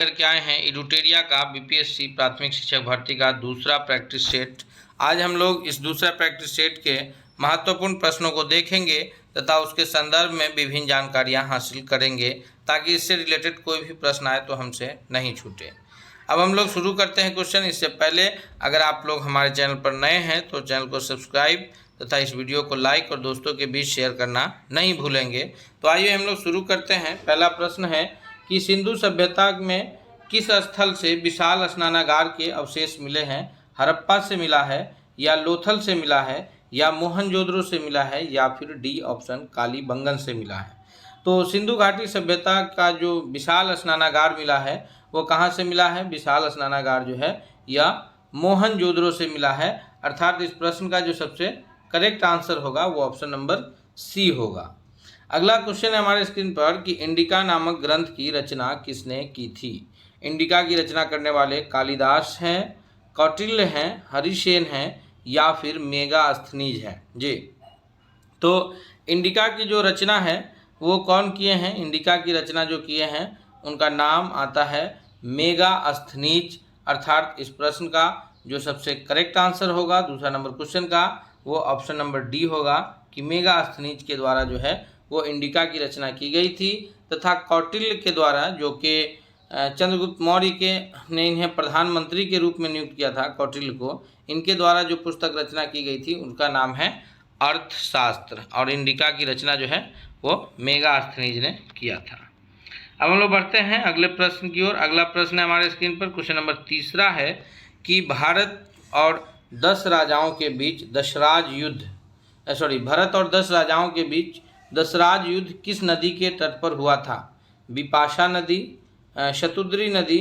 करके आए हैं एडुटेरिया का बीपीएससी प्राथमिक शिक्षक भर्ती का दूसरा प्रैक्टिस सेट। आज हम लोग इस दूसरा प्रैक्टिस सेट के महत्वपूर्ण प्रश्नों को देखेंगे तथा उसके संदर्भ में विभिन्न जानकारियां हासिल करेंगे ताकि इससे रिलेटेड कोई भी प्रश्न आए तो हमसे नहीं छूटे। अब हम लोग शुरू करते हैं क्वेश्चन। इससे पहले अगर आप लोग हमारे चैनल पर नए हैं तो चैनल को सब्सक्राइब तथा इस वीडियो को लाइक और दोस्तों के बीच शेयर करना नहीं भूलेंगे। तो आइए हम लोग शुरू करते हैं। पहला प्रश्न है कि सिंधु सभ्यता में किस स्थल से विशाल स्नानागार के अवशेष मिले हैं? हड़प्पा से मिला है या लोथल से मिला है या मोहनजोदड़ो से मिला है या फिर डी ऑप्शन कालीबंगन से मिला है। तो सिंधु घाटी सभ्यता का जो विशाल स्नानागार मिला है वो कहाँ से मिला है? विशाल स्नानागार जो है या मोहनजोदड़ो से मिला है। अर्थात इस प्रश्न का जो सबसे करेक्ट आंसर होगा वो ऑप्शन नंबर सी होगा। अगला क्वेश्चन है हमारे स्क्रीन पर कि इंडिका नामक ग्रंथ की रचना किसने की थी? इंडिका की रचना करने वाले कालिदास हैं, कौटिल्य हैं, हरिसेन हैं या फिर मेगास्थनीज हैं जी। तो इंडिका की जो रचना है वो कौन किए हैं? इंडिका की रचना जो किए हैं उनका नाम आता है मेगास्थनीज। अर्थात इस प्रश्न का जो सबसे करेक्ट आंसर होगा दूसरा नंबर क्वेश्चन का वो ऑप्शन नंबर डी होगा कि मेगास्थनीज के द्वारा जो है वो इंडिका की रचना की गई थी तथा कौटिल्य के द्वारा, जो कि चंद्रगुप्त मौर्य के ने इन्हें प्रधानमंत्री के रूप में नियुक्त किया था, कौटिल्य को, इनके द्वारा जो पुस्तक रचना की गई थी उनका नाम है अर्थशास्त्र और इंडिका की रचना जो है वो मेगास्थनीज ने किया था। अब हम लोग बढ़ते हैं अगले प्रश्न की ओर। अगला प्रश्न है हमारे स्क्रीन पर क्वेश्चन नंबर तीसरा है कि भारत और 10 राजाओं के बीच भारत और 10 राजाओं के बीच दशराज युद्ध किस नदी के तट पर हुआ था? बिपाशा नदी, शतुद्री नदी,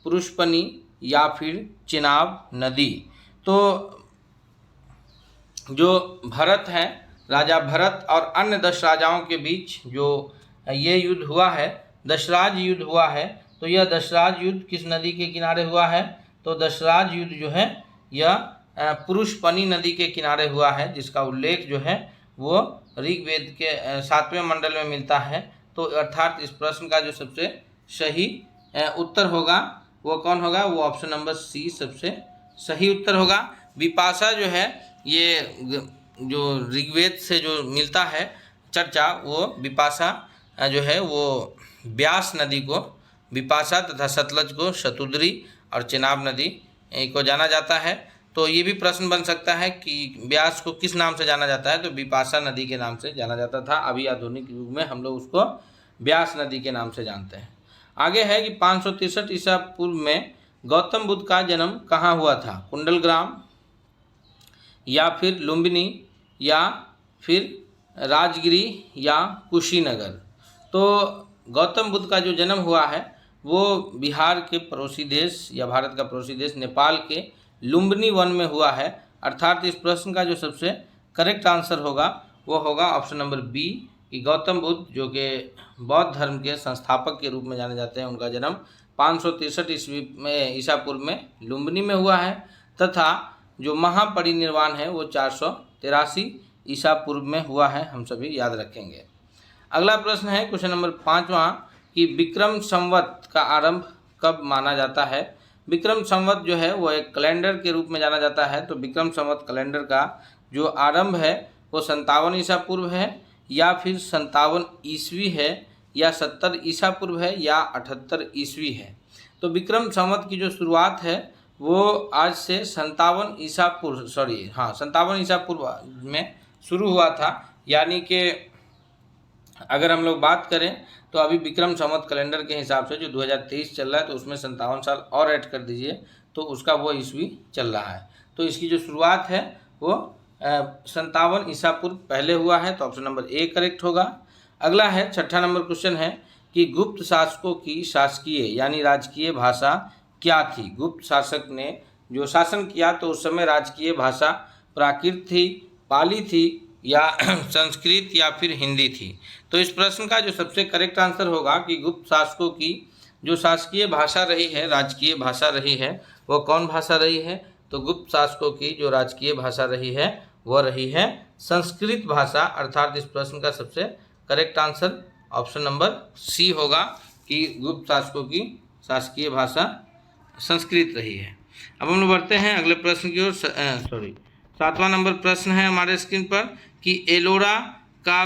पुरुषपनी या फिर चिनाब नदी। तो जो भरत है, राजा भरत और अन्य 10 राजाओं के बीच जो ये युद्ध हुआ है, दशराज युद्ध हुआ है, तो यह दशराज युद्ध किस नदी के किनारे हुआ है? तो दशराज युद्ध जो है यह पुरुषपनी नदी के किनारे हुआ है, जिसका उल्लेख जो है वो ऋग्वेद के 7वें मंडल में मिलता है। तो अर्थात इस प्रश्न का जो सबसे सही उत्तर होगा वो कौन होगा? वो ऑप्शन नंबर सी सबसे सही उत्तर होगा। विपाशा जो है ये जो ऋग्वेद से जो मिलता है चर्चा, वो विपाशा जो है वो ब्यास नदी को विपाशा तथा सतलज को शतुद्री और चिनाब नदी को जाना जाता है। तो ये भी प्रश्न बन सकता है कि ब्यास को किस नाम से जाना जाता है? तो विपाशा नदी के नाम से जाना जाता था। अभी आधुनिक युग में हम लोग उसको ब्यास नदी के नाम से जानते हैं। आगे है कि 563 ईसा पूर्व में गौतम बुद्ध का जन्म कहाँ हुआ था? कुंडलग्राम या फिर लुम्बिनी या फिर राजगिरी या कुशीनगर। तो गौतम बुद्ध का जो जन्म हुआ है वो बिहार के पड़ोसी देश या भारत का पड़ोसी देश नेपाल के लुम्बिनी वन में हुआ है। अर्थात इस प्रश्न का जो सबसे करेक्ट आंसर होगा वो होगा ऑप्शन नंबर बी कि गौतम बुद्ध जो कि बौद्ध धर्म के संस्थापक के रूप में जाने जाते हैं, उनका जन्म 563 ईस्वी में ईसा पूर्व में लुम्बिनी में हुआ है तथा जो महापरिनिर्वाण है वो 483 ईसा पूर्व में हुआ है। हम सभी याद रखेंगे। अगला प्रश्न है क्वेश्चन नंबर 5वां कि विक्रम संवत का आरंभ कब माना जाता है? विक्रम संवत जो है वो एक कैलेंडर के रूप में जाना जाता है। तो विक्रम संवत कैलेंडर का जो आरंभ है वो 57 ईसा पूर्व है या फिर 57 ईस्वी है या 70 ईसा पूर्व है या 78 ईस्वी है। तो विक्रम संवत की जो शुरुआत है वो आज से 57 ईसा पूर्व में शुरू हुआ था। यानी कि अगर हम लोग बात करें तो अभी विक्रम संवत कैलेंडर के हिसाब से जो 2023 चल रहा है तो उसमें 57 साल और ऐड कर दीजिए तो उसका वो ईस्वी चल रहा है। तो इसकी जो शुरुआत है वो 57 ईसा पूर्व पहले हुआ है। तो ऑप्शन नंबर ए करेक्ट होगा। अगला है 6ठा नंबर क्वेश्चन है कि गुप्त शासकों की शासकीय यानी राजकीय भाषा क्या थी? गुप्त शासक ने जो शासन किया तो उस समय राजकीय भाषा प्राकृत थी, पाली थी या संस्कृत या फिर हिंदी थी। तो इस प्रश्न का जो सबसे करेक्ट आंसर होगा कि गुप्त शासकों की जो शासकीय भाषा रही है, राजकीय भाषा रही है, वो कौन भाषा रही है? तो गुप्त शासकों की जो राजकीय भाषा रही है वो रही है संस्कृत भाषा। अर्थात इस प्रश्न का सबसे correct answer option number C होगा कि गुप्त शासकों की शासकीय भाषा संस्कृत रही है। अब हम लोग बढ़ते हैं अगले प्रश्न की ओर। 7वां नंबर प्रश्न है हमारे स्क्रीन पर कि एलोरा का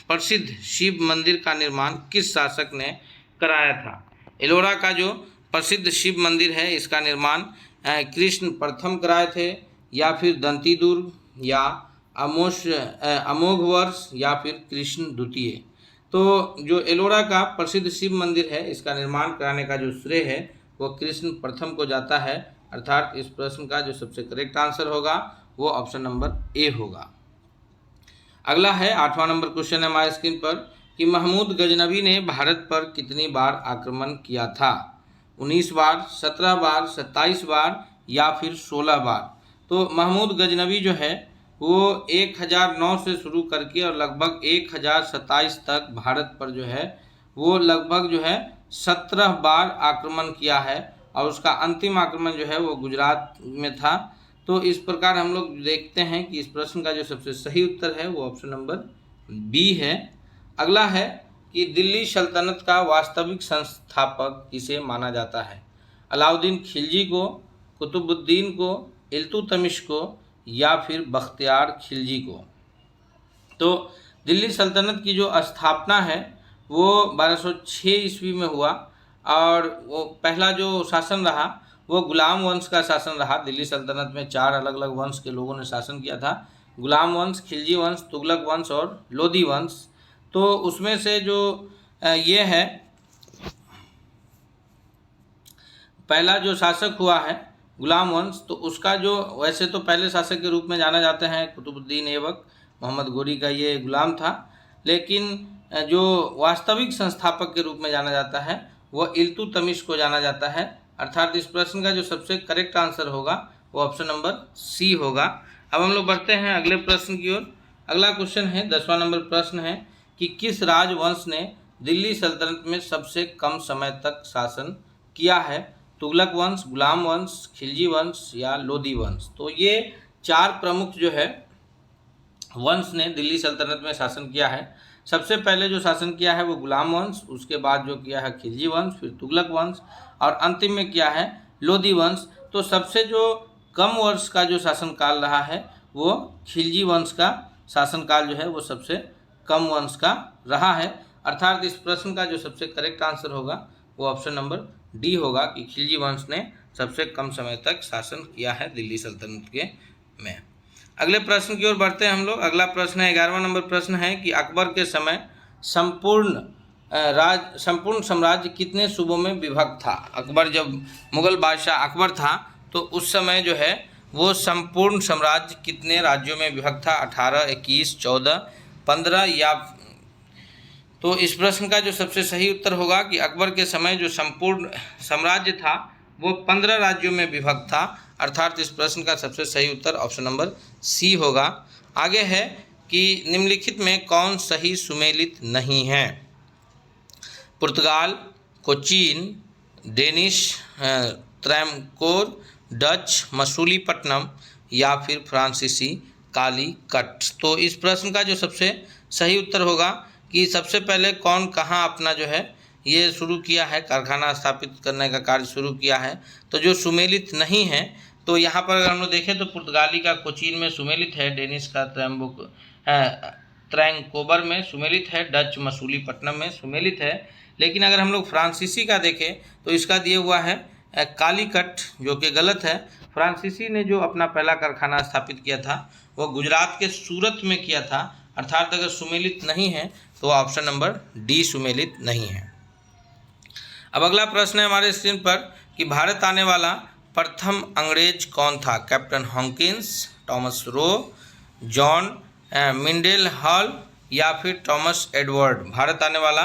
प्रसिद्ध शिव मंदिर का निर्माण किस शासक ने कराया था। एलोरा का जो प्रसिद्ध शिव मंदिर है इसका निर्माण कृष्ण प्रथम कराए थे, या फिर दंती दुर्ग, या अमोघ वर्ष, या फिर कृष्ण द्वितीय। तो जो एलोरा का प्रसिद्ध शिव मंदिर है इसका निर्माण कराने का जो श्रेय है वो कृष्ण प्रथम को जाता है, अर्थात इस प्रश्न का जो सबसे करेक्ट आंसर होगा वो ऑप्शन नंबर ए होगा। अगला है 8वां नंबर क्वेश्चन है हमारे स्क्रीन पर कि महमूद गजनवी ने भारत पर कितनी बार आक्रमण किया था। 19 बार, 17 बार, 27 बार, या फिर 16 बार। तो महमूद गजनवी जो है वो 1009 से शुरू करके और लगभग 1027 तक भारत पर जो है वो लगभग जो है 17 बार आक्रमण किया है, और उसका अंतिम आक्रमण जो है वो गुजरात में था। तो इस प्रकार हम लोग देखते हैं कि इस प्रश्न का जो सबसे सही उत्तर है वो ऑप्शन नंबर बी है। अगला है कि दिल्ली सल्तनत का वास्तविक संस्थापक किसे माना जाता है। अलाउद्दीन खिलजी को, कुतुबुद्दीन को, इल्तुतमिश को, या फिर बख्तियार खिलजी को। तो दिल्ली सल्तनत की जो स्थापना है वो 1206 ईस्वी में हुआ, और वो पहला जो शासन रहा वो गुलाम वंश का शासन रहा। दिल्ली सल्तनत में 4 अलग अलग वंश के लोगों ने शासन किया था, गुलाम वंश, खिलजी वंश, तुगलक वंश और लोधी वंश। तो उसमें से जो ये है पहला जो शासक हुआ है गुलाम वंश, तो उसका जो वैसे तो पहले शासक के रूप में जाना जाते हैं कुतुबुद्दीन ऐबक, मोहम्मद गोरी का ये गुलाम था, लेकिन जो वास्तविक संस्थापक के रूप में जाना जाता है वो इल्तुतमिश को जाना जाता है, अर्थात इस प्रश्न का जो सबसे करेक्ट आंसर होगा वो ऑप्शन नंबर सी होगा। अब हम लोग बढ़ते हैं अगले प्रश्न की ओर। अगला क्वेश्चन है 10वां नंबर प्रश्न है कि किस राजवंश ने दिल्ली सल्तनत में सबसे कम समय तक शासन किया है। तुगलक वंश, गुलाम वंश, खिलजी वंश, या लोधी वंश। तो ये 4 प्रमुख जो है वंश ने दिल्ली सल्तनत में शासन किया है। सबसे पहले जो शासन किया है वो गुलाम वंश, उसके बाद जो किया है खिलजी वंश, फिर तुगलक वंश, और अंतिम में किया है लोधी वंश। तो सबसे जो कम वर्ष का जो शासनकाल रहा है वो खिलजी वंश का शासनकाल जो है वो सबसे कम वंश का रहा है, अर्थात इस प्रश्न का जो सबसे करेक्ट आंसर होगा वो ऑप्शन नंबर डी होगा कि खिलजी वंश ने सबसे कम समय तक शासन किया है दिल्ली सल्तनत के में। अगले प्रश्न की ओर बढ़ते हैं हम लोग। अगला प्रश्न है 11वां नंबर प्रश्न है कि अकबर के समय संपूर्ण साम्राज्य कितने सूबों में विभक्त था। अकबर जब मुगल बादशाह अकबर था तो उस समय जो है वो संपूर्ण साम्राज्य कितने राज्यों में विभक्त था। 18, 21, 14, 15 या। तो इस प्रश्न का जो सबसे सही उत्तर होगा कि अकबर के समय जो संपूर्ण साम्राज्य था वो 15 राज्यों में विभक्त था, अर्थात इस प्रश्न का सबसे सही उत्तर ऑप्शन नंबर सी होगा। आगे है कि निम्नलिखित में कौन सही सुमेलित नहीं है। पुर्तगाल, कोचीन, डेनिश, त्रैमकोर, डच, मसूलीपट्टनम, या फिर फ्रांसीसी कालीकट। तो इस प्रश्न का जो सबसे सही उत्तर होगा कि सबसे पहले कौन कहाँ अपना जो है ये शुरू किया है, कारखाना स्थापित करने का कार्य शुरू किया है। तो जो सुमेलित नहीं है तो यहाँ पर अगर हम लोग देखें तो पुर्तगाली का कोचीन में सुमेलित है, डेनिश का त्रैंकोबर में सुमेलित है, डच मसूलीपट्टनम में सुमेलित है। लेकिन अगर हम लोग फ्रांसीसी का देखें तो इसका दिया हुआ है कालीकट, जो कि गलत है। फ्रांसीसी ने जो अपना पहला कारखाना स्थापित किया था वो गुजरात के सूरत में किया था, अर्थात अगर सुमेलित नहीं है तो ऑप्शन नंबर डी सुमेलित नहीं है। अब अगला प्रश्न है हमारे स्क्रीन पर कि भारत आने वाला प्रथम अंग्रेज कौन था। Captain Hawkins, Thomas Roe, John Mildenhall, या फिर टॉमस एडवर्ड। भारत आने वाला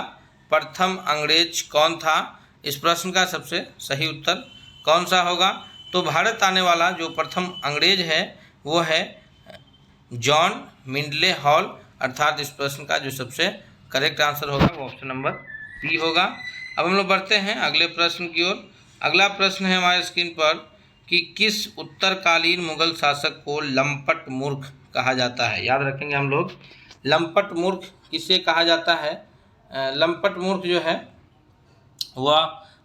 प्रथम अंग्रेज कौन था। इस प्रश्न का सबसे सही उत्तर कौन सा होगा। तो भारत आने वाला जो प्रथम अंग्रेज है वो है जॉन मिंडले हॉल, अर्थात इस प्रश्न का जो सबसे करेक्ट आंसर होगा वो ऑप्शन नंबर सी होगा। अब हम लोग बढ़ते हैं अगले प्रश्न की ओर। अगला प्रश्न है हमारे स्क्रीन पर कि किस उत्तरकालीन मुगल शासक को लंपट मूर्ख कहा जाता है। याद रखेंगे हम लोग, लंपट मूर्ख किसे कहा जाता है। लंपट मूर्ख जो है वह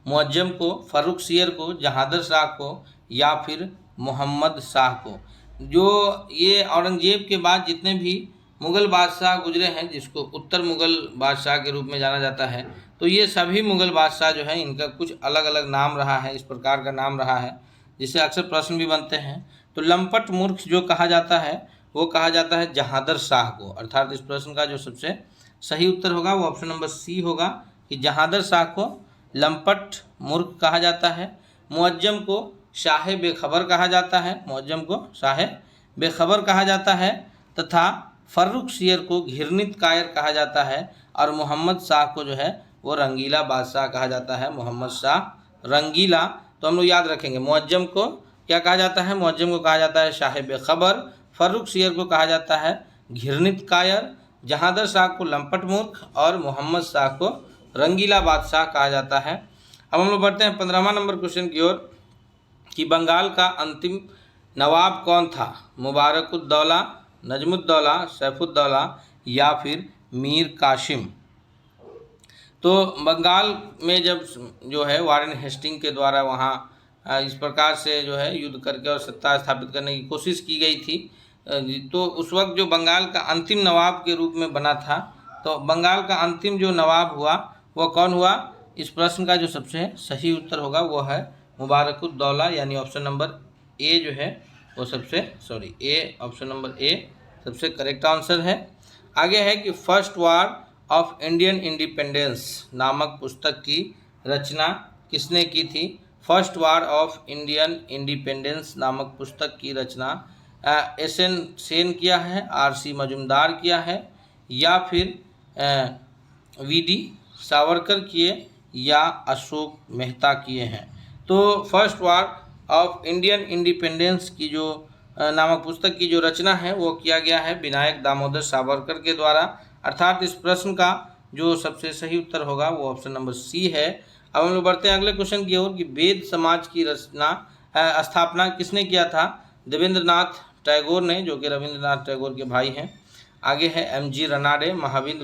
मुअज्जम को, फर्रुखसियर को, जहादर शाह को या फिर मोहम्मद शाह को। जो ये औरंगजेब के बाद जितने भी मुग़ल बादशाह गुजरे हैं, जिसको उत्तर मुग़ल बादशाह के रूप में जाना जाता है, तो ये सभी मुग़ल बादशाह जो है इनका कुछ अलग अलग नाम रहा है, इस प्रकार का नाम रहा है जिससे अक्सर प्रश्न भी बनते हैं। तो लंपट मूर्ख जो कहा जाता है वो कहा जाता है जहादर शाह को, अर्थात इस प्रश्न का जो सबसे सही उत्तर होगा वो ऑप्शन नंबर सी होगा कि जहादर शाह को लंपट मूर्ख कहा जाता है। मुअज्जम को शाह बेखबर कहा जाता है, मुअज्जम को शाह बेखबर कहा जाता है, तथा फर्रुखसियर को घृणित कायर कहा जाता है, और मोहम्मद शाह को जो है वो रंगीला बादशाह कहा जाता है, मोहम्मद शाह रंगीला। तो हम लोग याद रखेंगे, मुअज्जम को क्या कहा जाता है, मुअज्जम को कहा जाता है शाह बेखबर, फर्रुखसियर को कहा जाता है घृणित कायर, जहादर शाह को लंपट मूर्ख और मोहम्मद शाह को रंगीला बादशाह कहा जाता है। अब हम लोग बढ़ते हैं 15वां नंबर क्वेश्चन की ओर कि बंगाल का अंतिम नवाब कौन था, मुबारकुद्दौला, नजमुद्दौला, सैफुद्दौला या फिर मीर कासिम। तो बंगाल में जब जो है वारेन हेस्टिंग के द्वारा वहाँ इस प्रकार से जो है युद्ध करके और सत्ता स्थापित करने की कोशिश की गई थी, तो उस वक्त जो बंगाल का अंतिम नवाब के रूप में बना था, तो बंगाल का अंतिम जो नवाब हुआ वो कौन हुआ, इस प्रश्न का जो सबसे सही उत्तर होगा वो है मुबारकुद्दौला, यानी ऑप्शन नंबर ए जो है वो ऑप्शन नंबर ए सबसे करेक्ट आंसर है। आगे है कि first war of Indian independence नामक पुस्तक की रचना किसने की थी। First war of Indian independence नामक पुस्तक की रचना एस.एन. सेन किया है, आर.सी. मजुमदार किया है, या फिर वी.डी. सावरकर किए या अशोक मेहता किए हैं। तो first war of Indian independence की जो नामक पुस्तक की जो रचना है वो किया गया है विनायक दामोदर सावरकर के द्वारा, अर्थात इस प्रश्न का जो सबसे सही उत्तर होगा वो ऑप्शन नंबर सी है। अब हम लोग बढ़ते हैं अगले क्वेश्चन की ओर कि वेद समाज की स्थापना किसने किया था। देवेंद्रनाथ टैगोर ने, जो कि रविंद्रनाथ टैगोर के भाई हैं। आगे है एम.जी. रनाडे, महादेव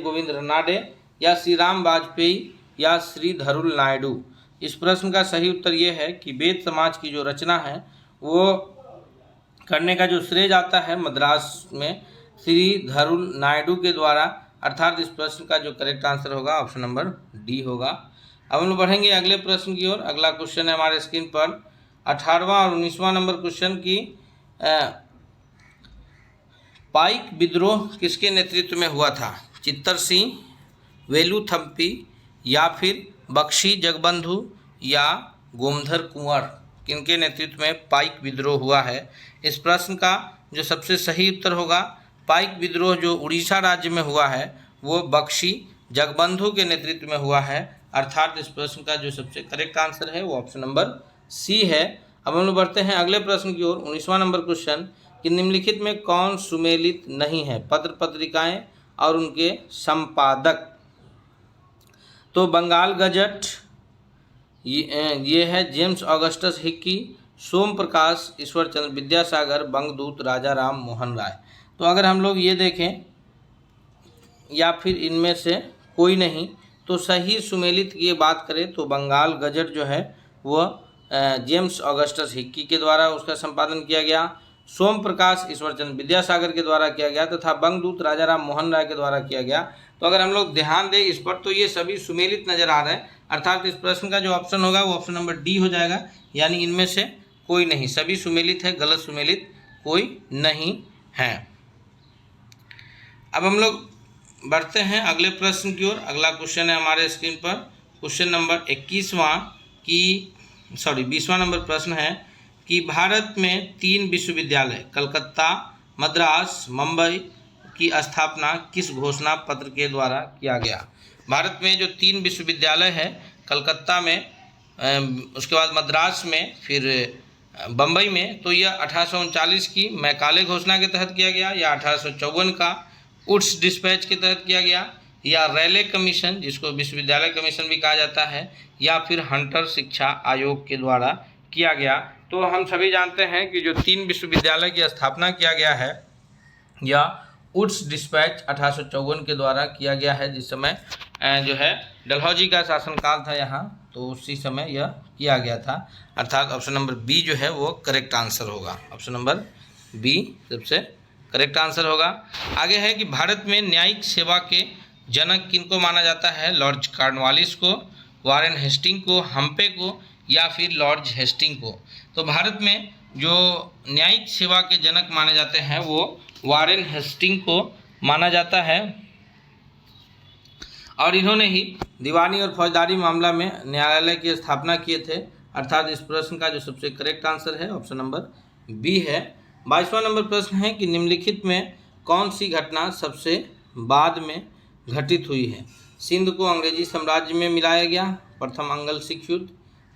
गोविंद रनाडे या श्री राम वाजपेयी या श्री धरुल नायडू। इस प्रश्न का सही उत्तर ये है कि वेद समाज की जो रचना है वो करने का जो श्रेय जाता है मद्रास में श्री धरुल नायडू के द्वारा, अर्थात इस प्रश्न का जो करेक्ट आंसर होगा ऑप्शन नंबर डी होगा। अब हम लोग बढ़ेंगे अगले प्रश्न की ओर। अगला क्वेश्चन है हमारे स्क्रीन पर 18वां और 19वां नंबर क्वेश्चन की पाइक विद्रोह किसके नेतृत्व में हुआ था। चित्तर सिंह, वेलुथम्पी या फिर बख्शी जगबंधु या गोमधर कुंवर, किनके नेतृत्व में पाइक विद्रोह हुआ है। इस प्रश्न का जो सबसे सही उत्तर होगा, पाइक विद्रोह जो उड़ीसा राज्य में हुआ है वो बख्शी जगबंधु के नेतृत्व में हुआ है, अर्थात इस प्रश्न का जो सबसे करेक्ट आंसर है वो ऑप्शन नंबर सी है। अब हम लोग बढ़ते हैं अगले प्रश्न की ओर। 19वां नंबर क्वेश्चन कि निम्नलिखित में कौन सुमेलित नहीं है, पत्र पत्रिकाएं और उनके संपादक। तो बंगाल गजट ये है जेम्स ऑगस्टस हिक्की, सोम प्रकाश, ईश्वर चंद्र विद्यासागर, बंगदूत राजा राम मोहन राय। तो अगर हम लोग ये देखें या फिर इनमें से कोई नहीं, तो सही सुमेलित की बात करें तो बंगाल गजट जो है वह जेम्स ऑगस्टस हिक्की के द्वारा उसका संपादन किया गया, सोम प्रकाश ईश्वरचंद्र विद्यासागर के द्वारा किया गया तथा बंगदूत राजा राम मोहन राय के द्वारा किया गया। तो अगर हम लोग ध्यान दें इस पर तो ये सभी सुमेलित नज़र आ रहे हैं, अर्थात इस प्रश्न का जो ऑप्शन होगा वो ऑप्शन नंबर डी हो जाएगा, यानी इनमें से कोई नहीं, सभी सुमेलित है, गलत सुमेलित कोई नहीं है। अब हम लोग बढ़ते हैं अगले प्रश्न की ओर। अगला क्वेश्चन है हमारे स्क्रीन पर क्वेश्चन नंबर 20वां नंबर प्रश्न है कि भारत में 3 विश्वविद्यालय कलकत्ता, मद्रास, मुंबई की स्थापना किस घोषणा पत्र के द्वारा किया गया। भारत में जो 3 विश्वविद्यालय है कलकत्ता में, उसके बाद मद्रास में, फिर बम्बई में, तो यह 1839 की मैकाले घोषणा के तहत किया गया या 1854 का उड्स डिस्पैच के तहत किया गया या रैले कमीशन जिसको विश्वविद्यालय कमीशन भी कहा जाता है या फिर हंटर शिक्षा आयोग के द्वारा किया गया। तो हम सभी जानते हैं कि जो 3 विश्वविद्यालय की स्थापना किया गया है या उड्स डिस्पैच 1854 के द्वारा किया गया है, जिस समय जो है डलहौजी का शासनकाल था यहाँ, तो उसी समय यह किया गया था। अर्थात ऑप्शन नंबर बी जो है वो करेक्ट आंसर होगा। ऑप्शन नंबर बी सबसे करेक्ट आंसर होगा। आगे है कि भारत में न्यायिक सेवा के जनक किनको माना जाता है? लॉर्ड कॉर्नवालिस को, वारेन हेस्टिंग को, हम्पे को या फिर लॉर्ड हेस्टिंग को। तो भारत में जो न्यायिक सेवा के जनक माने जाते हैं वो वारेन हेस्टिंग को माना जाता है, और इन्होंने ही दीवानी और फौजदारी मामला में न्यायालय की स्थापना किए थे। अर्थात इस प्रश्न का जो सबसे करेक्ट आंसर है ऑप्शन नंबर बी है। 22वां नंबर प्रश्न है कि निम्नलिखित में कौन सी घटना सबसे बाद में घटित हुई है? सिंध को अंग्रेजी साम्राज्य में मिलाया गया, प्रथम अंगल सिख युद्ध,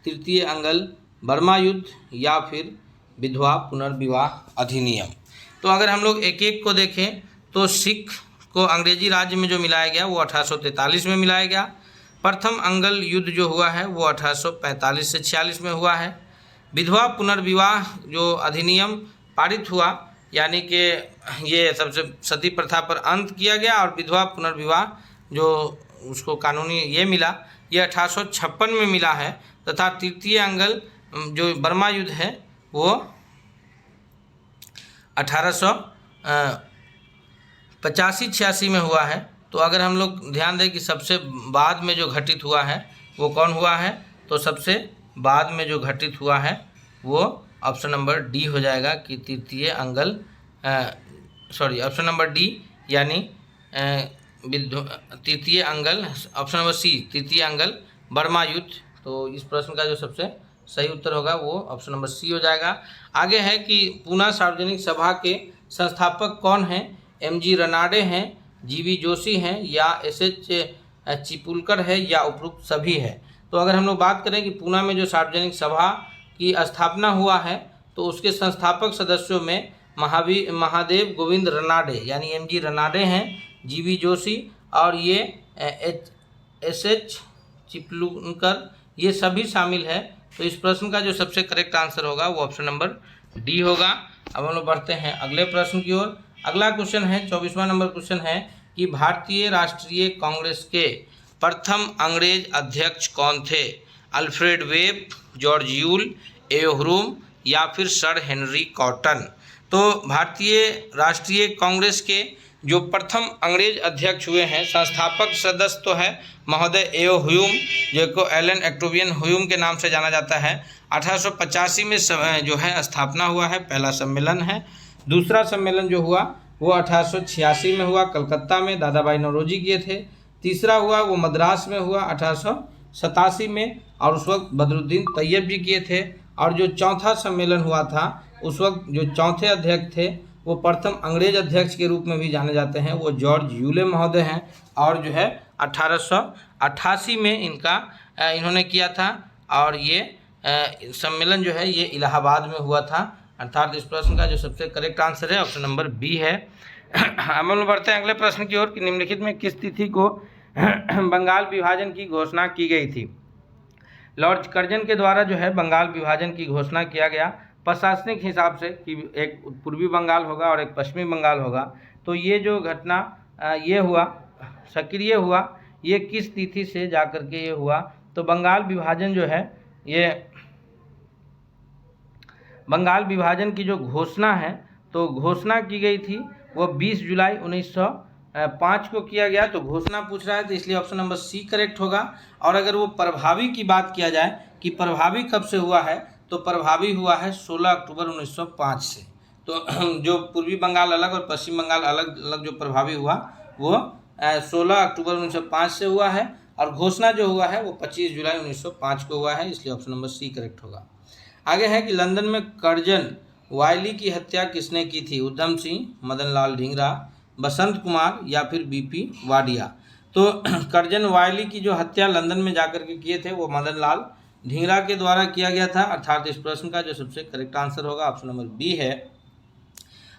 तृतीय अंगल बर्मा युद्ध या फिर विधवा पुनर्विवाह अधिनियम। तो अगर हम लोग एक एक को देखें तो सिख को अंग्रेजी राज्य में जो मिलाया गया वो 1843 में मिलाया गया। प्रथम अंगल युद्ध जो हुआ है वो 1845 से 46 में हुआ है। विधवा पुनर्विवाह जो अधिनियम पारित हुआ, यानी कि ये सबसे सती प्रथा पर अंत किया गया और विधवा पुनर्विवाह जो उसको कानूनी ये मिला, ये 1856 में मिला है। तथा तृतीय अंगल जो बर्मा युद्ध है वो 1885-86 में हुआ है। तो अगर हम लोग ध्यान दें कि सबसे बाद में जो घटित हुआ है वो कौन हुआ है, तो सबसे बाद में जो घटित हुआ है वो ऑप्शन नंबर डी हो जाएगा कि तृतीय अंगल ऑप्शन नंबर डी यानी तृतीय अंगल, ऑप्शन नंबर सी तृतीय अंगल बर्मा युद्ध। तो इस प्रश्न का जो सबसे सही उत्तर होगा वो ऑप्शन नंबर सी हो जाएगा। आगे है कि पूना सार्वजनिक सभा के संस्थापक कौन हैं? एम.जी. रनाडे हैं, जी.वी. जोशी हैं या एस.एच. चिपुलकर है या उपरोक्त सभी है। तो अगर हम लोग बात करें कि पूना में जो सार्वजनिक सभा की स्थापना हुआ है तो उसके संस्थापक सदस्यों में महादेव गोविंद रनाडे यानी एम.जी. रनाडे हैं, जी.वी. जोशी और ये एस.एच. चिपलुनकर, ये सभी शामिल है। तो इस प्रश्न का जो सबसे करेक्ट आंसर होगा वो ऑप्शन नंबर डी होगा। अब हम लोग बढ़ते हैं अगले प्रश्न की ओर। अगला क्वेश्चन है 24वां नंबर क्वेश्चन है कि भारतीय राष्ट्रीय कांग्रेस के प्रथम अंग्रेज अध्यक्ष कौन थे? अल्फ्रेड वेब, जॉर्ज यूल, एयोहरूम या फिर सर हेनरी कॉटन। तो भारतीय राष्ट्रीय कांग्रेस के जो प्रथम अंग्रेज अध्यक्ष हुए हैं, संस्थापक सदस्य तो है महोदय एयोह्यूम, जिनको एलन एक्टोवियन ह्यूम के नाम से जाना जाता है। 1885 में जो है स्थापना हुआ है, पहला सम्मेलन है। दूसरा सम्मेलन जो हुआ वो 1886 में हुआ, कलकत्ता में दादा भाई नौरोजी किए थे। तीसरा हुआ वो मद्रास में हुआ 1887 में, और उस वक्त बदरुद्दीन तैयब जी किए थे। और जो चौथा सम्मेलन हुआ था उस वक्त जो चौथे अध्यक्ष थे वो प्रथम अंग्रेज अध्यक्ष के रूप में भी जाने जाते हैं, वो जॉर्ज यूले महोदय हैं। और जो है 1888 में इन्होंने किया था, और ये सम्मेलन जो है ये इलाहाबाद में हुआ था। अर्थात इस प्रश्न का जो सबसे करेक्ट आंसर है ऑप्शन नंबर बी है। हम लोग बढ़ते हैं अगले प्रश्न की ओर कि निम्नलिखित में किस तिथि को बंगाल विभाजन की घोषणा की गई थी? लॉर्ड कर्जन के द्वारा जो है बंगाल विभाजन की घोषणा किया गया। प्रशासनिक हिसाब से कि एक पूर्वी बंगाल होगा और एक पश्चिमी बंगाल होगा। तो ये जो घटना ये हुआ, सक्रिय हुआ, ये किस तिथि से जाकर के ये हुआ? तो बंगाल विभाजन जो है, ये बंगाल विभाजन की जो घोषणा है तो घोषणा की गई थी वो 20 जुलाई 1905 को किया गया। तो घोषणा पूछ रहा है तो इसलिए ऑप्शन नंबर सी करेक्ट होगा। और अगर वो प्रभावी की बात किया जाए कि प्रभावी कब से हुआ है, तो प्रभावी हुआ है 16 अक्टूबर 1905 से। तो जो पूर्वी बंगाल अलग और पश्चिम बंगाल अलग अलग जो प्रभावी हुआ वो 16 अक्टूबर 1905 से हुआ है, और घोषणा जो हुआ है वो 25 जुलाई 1905 को हुआ है, इसलिए ऑप्शन नंबर सी करेक्ट होगा। आगे है कि लंदन में कर्जन वायली की हत्या किसने की थी? उधम सिंह, मदन लाल ढींगरा, बसंत कुमार या फिर बीपी वाडिया। तो कर्जन वायली की जो हत्या लंदन में जाकर के किए थे वो मदन लाल ढींगरा के द्वारा किया गया था। अर्थात इस प्रश्न का जो सबसे करेक्ट आंसर होगा ऑप्शन नंबर बी है।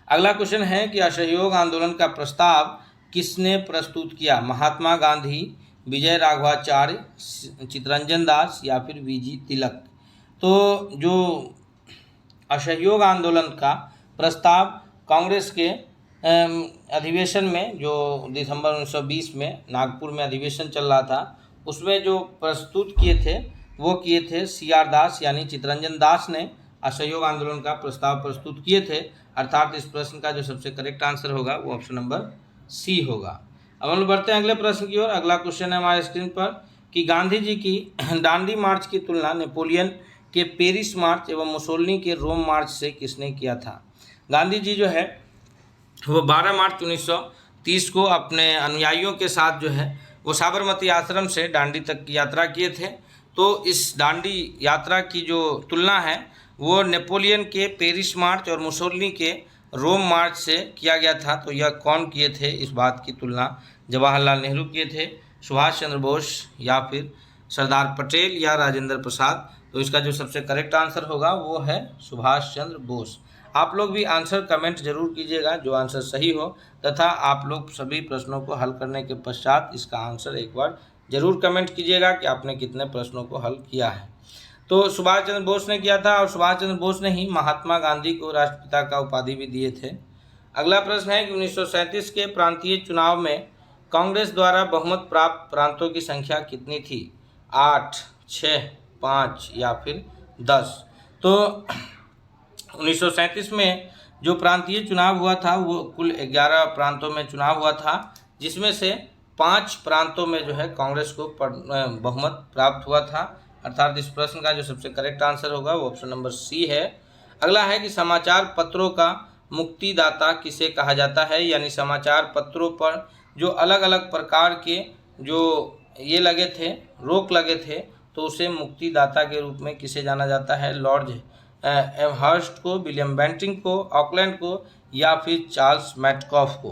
अगला क्वेश्चन है कि असहयोग आंदोलन का प्रस्ताव किसने प्रस्तुत किया? महात्मा गांधी, विजय राघवाचार्य, चित्तरंजन दास या फिर वीजी तिलक। तो जो असहयोग आंदोलन का प्रस्ताव कांग्रेस के अधिवेशन में जो दिसंबर 1920 में नागपुर में अधिवेशन चल रहा था, उसमें जो प्रस्तुत किए थे वो किए थे CR दास यानी चित्तरंजन दास ने असहयोग आंदोलन का प्रस्ताव प्रस्तुत किए थे। अर्थात इस प्रश्न का जो सबसे करेक्ट आंसर होगा वो ऑप्शन नंबर सी होगा। अब हम लोग बढ़ते हैं अगले प्रश्न की ओर। अगला क्वेश्चन है हमारे स्क्रीन पर कि गांधी जी की दांडी मार्च की तुलना नेपोलियन के पेरिस मार्च एवं मुसोलिनी के रोम मार्च से किसने किया था। गांधी जी जो है वो 12 मार्च 1930 को अपने अनुयायियों के साथ जो है वो साबरमती आश्रम से दांडी तक की यात्रा किए थे। तो इस दांडी यात्रा की जो तुलना है वो नेपोलियन के पेरिस मार्च और मुसोलिनी के रोम मार्च से किया गया था। तो यह कौन किए थे, इस बात की तुलना जवाहरलाल नेहरू किए थे, सुभाष चंद्र बोस या फिर सरदार पटेल या राजेंद्र प्रसाद। तो इसका जो सबसे करेक्ट आंसर होगा वो है सुभाष चंद्र बोस। आप लोग भी आंसर कमेंट जरूर कीजिएगा जो आंसर सही हो, तथा आप लोग सभी प्रश्नों को हल करने के पश्चात इसका आंसर एक बार जरूर कमेंट कीजिएगा कि आपने कितने प्रश्नों को हल किया है। तो सुभाष चंद्र बोस ने किया था और सुभाष चंद्र बोस ने ही महात्मा गांधी को राष्ट्रपिता का उपाधि भी दिए थे। अगला प्रश्न है कि 1937 के प्रांतीय चुनाव में कांग्रेस द्वारा बहुमत प्राप्त प्रांतों की संख्या कितनी थी, 8, 6, 5 या फिर 10। तो 1937 में जो प्रांतीय चुनाव हुआ था वो कुल 11 प्रांतों में चुनाव हुआ था, जिसमें से 5 प्रांतों में जो है कांग्रेस को बहुमत प्राप्त हुआ था। अर्थात इस प्रश्न का जो सबसे करेक्ट आंसर होगा वो ऑप्शन नंबर सी है। अगला है कि समाचार पत्रों का मुक्तिदाता किसे कहा जाता है, यानी समाचार पत्रों पर जो अलग अलग प्रकार के जो ये लगे थे, रोक लगे थे, तो उसे मुक्तिदाता के रूप में किसे जाना जाता है, लॉर्ड एमहर्स्ट को, विलियम बेंटिंग को, ऑकलैंड को या फिर चार्ल्स मैटकॉफ को।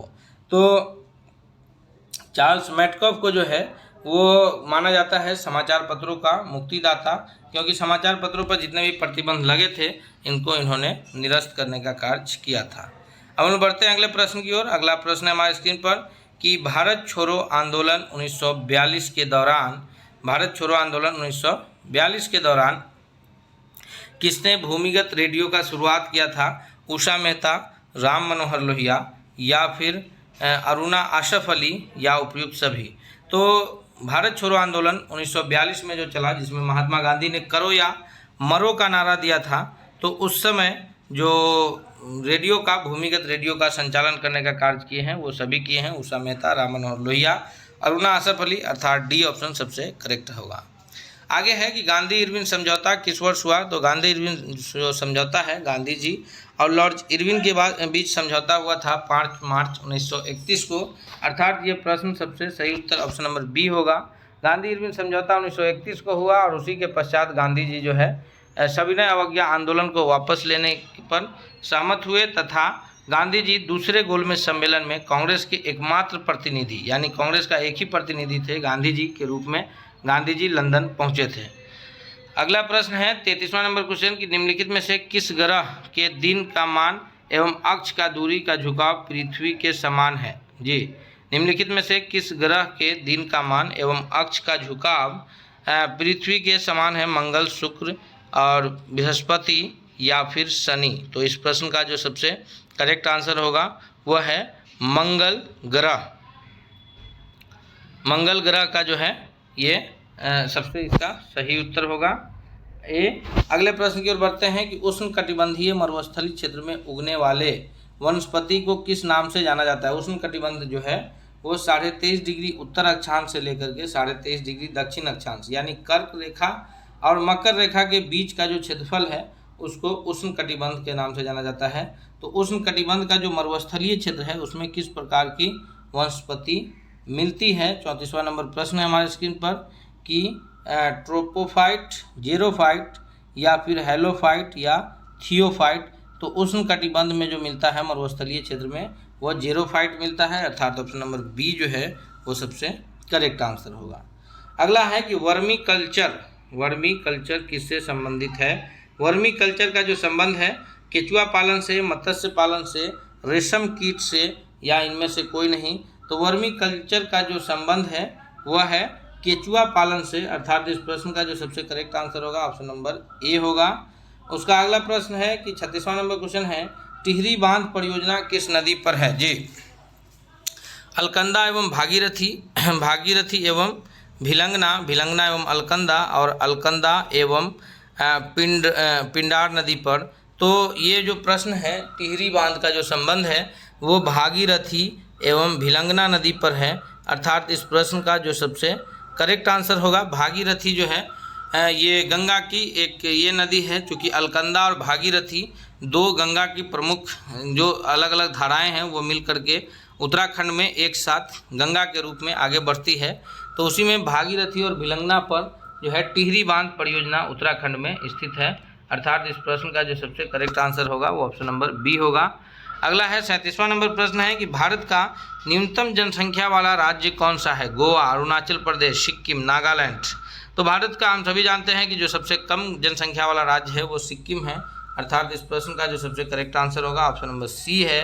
तो चार्ल्स मैटकॉफ को जो है वो माना जाता है समाचार पत्रों का मुक्तिदाता, क्योंकि समाचार पत्रों पर जितने भी प्रतिबंध लगे थे इनको इन्होंने निरस्त करने का कार्य किया था। अब हम बढ़ते हैं अगले प्रश्न की ओर। अगला प्रश्न है हमारे स्क्रीन पर कि भारत छोड़ो आंदोलन 1942 के दौरान, भारत छोड़ो आंदोलन 1942 के दौरान किसने भूमिगत रेडियो का शुरुआत किया था, उषा मेहता, राम मनोहर लोहिया या फिर अरुणा आसफ अली या उपयुक्त सभी। तो भारत छोड़ो आंदोलन 1942 में जो चला, जिसमें महात्मा गांधी ने करो या मरो का नारा दिया था, तो उस समय जो रेडियो का, भूमिगत रेडियो का संचालन करने का कार्य किए हैं वो सभी किए हैं, उषा मेहता, राम मनोहर लोहिया, अरुणा आसफ अली, अर्थात डी ऑप्शन सबसे करेक्ट होगा। आगे है कि गांधी इरविन समझौता किस वर्ष हुआ। तो गांधी इरविन जो समझौता है, गांधी जी और लॉर्ड इरविन के बीच समझौता हुआ था 5 मार्च 1931 को। अर्थात ये प्रश्न सबसे सही उत्तर ऑप्शन नंबर बी होगा। गांधी इरविन समझौता 1931 को हुआ और उसी के पश्चात गांधी जी जो है सविनय अवज्ञा आंदोलन को वापस लेने पर सहमत हुए, तथा गांधी जी दूसरे गोलमेज सम्मेलन में कांग्रेस के एकमात्र प्रतिनिधि, यानी कांग्रेस का एक ही प्रतिनिधि थे गांधी जी के रूप में, गांधी जी लंदन पहुंचे थे। अगला प्रश्न है 33वां नंबर क्वेश्चन कि निम्नलिखित में से किस ग्रह के दिन का मान एवं अक्ष का दूरी का झुकाव पृथ्वी के समान है। जी, निम्नलिखित में से किस ग्रह के दिन का मान एवं अक्ष का झुकाव पृथ्वी के समान है, मंगल, शुक्र और बृहस्पति या फिर शनि। तो इस प्रश्न का जो सबसे करेक्ट आंसर होगा वह है मंगल ग्रह। मंगल ग्रह का जो है ये सबसे इसका सही उत्तर होगा ए। अगले प्रश्न की ओर बढ़ते हैं कि उष्णकटिबंधीय मरुस्थलीय क्षेत्र में उगने वाले वनस्पति को किस नाम से जाना जाता है। उष्णकटिबंध जो है वो 23.5 डिग्री उत्तर अक्षांश से लेकर के 23.5 डिग्री दक्षिण अक्षांश, यानी कर्क रेखा और मकर रेखा के बीच का जो क्षेत्रफल है उसको उष्णकटिबंध के नाम से जाना जाता है। तो उष्णकटिबंध का जो मरुस्थलीय क्षेत्र है उसमें किस प्रकार की वनस्पति मिलती है। 34वां नंबर प्रश्न है हमारे स्क्रीन पर कि ट्रोपोफाइट, जेरोफाइट या फिर हेलोफाइट या थियोफाइट। तो उष्णकटिबंध में जो मिलता है मरुस्थलीय क्षेत्र में वह जेरोफाइट मिलता है, अर्थात ऑप्शन नंबर बी जो है वो सबसे करेक्ट आंसर होगा। अगला है कि वर्मी कल्चर किससे संबंधित है। वर्मी कल्चर का जो संबंध है केचुआ पालन से, मत्स्य पालन से, रेशम कीट से या इनमें से कोई नहीं। तो वर्मी कल्चर का जो संबंध है वह है केचुआ पालन से, अर्थात इस प्रश्न का जो सबसे करेक्ट आंसर होगा ऑप्शन नंबर ए होगा। उसका अगला प्रश्न है कि 36वां नंबर क्वेश्चन है टिहरी बांध परियोजना किस नदी पर है? जी, अलकनंदा एवं भागीरथी एवं भिलंगना एवं अलकनंदा और अलकनंदा एवं पिंडार नदी पर। तो ये जो प्रश्न है टिहरी बांध का जो संबंध है वो भागीरथी एवं भिलंगना नदी पर है, अर्थात इस प्रश्न का जो सबसे करेक्ट आंसर होगा भागीरथी जो है ये गंगा की एक ये नदी है, क्योंकि अलकनंदा और भागीरथी दो गंगा की प्रमुख जो अलग अलग धाराएं हैं वो मिल करके उत्तराखंड में एक साथ गंगा के रूप में आगे बढ़ती है। तो उसी में भागीरथी और भिलंगना पर जो है टिहरी बांध परियोजना उत्तराखंड में स्थित है, अर्थात इस प्रश्न का जो सबसे करेक्ट आंसर होगा वो ऑप्शन नंबर बी होगा। अगला है 37वां नंबर प्रश्न है कि भारत का न्यूनतम जनसंख्या वाला राज्य कौन सा है? गोवा, अरुणाचल प्रदेश, सिक्किम, नागालैंड। तो भारत का हम सभी जानते हैं कि जो सबसे कम जनसंख्या वाला राज्य है वो सिक्किम है, अर्थात इस प्रश्न का जो सबसे करेक्ट आंसर होगा ऑप्शन नंबर सी है।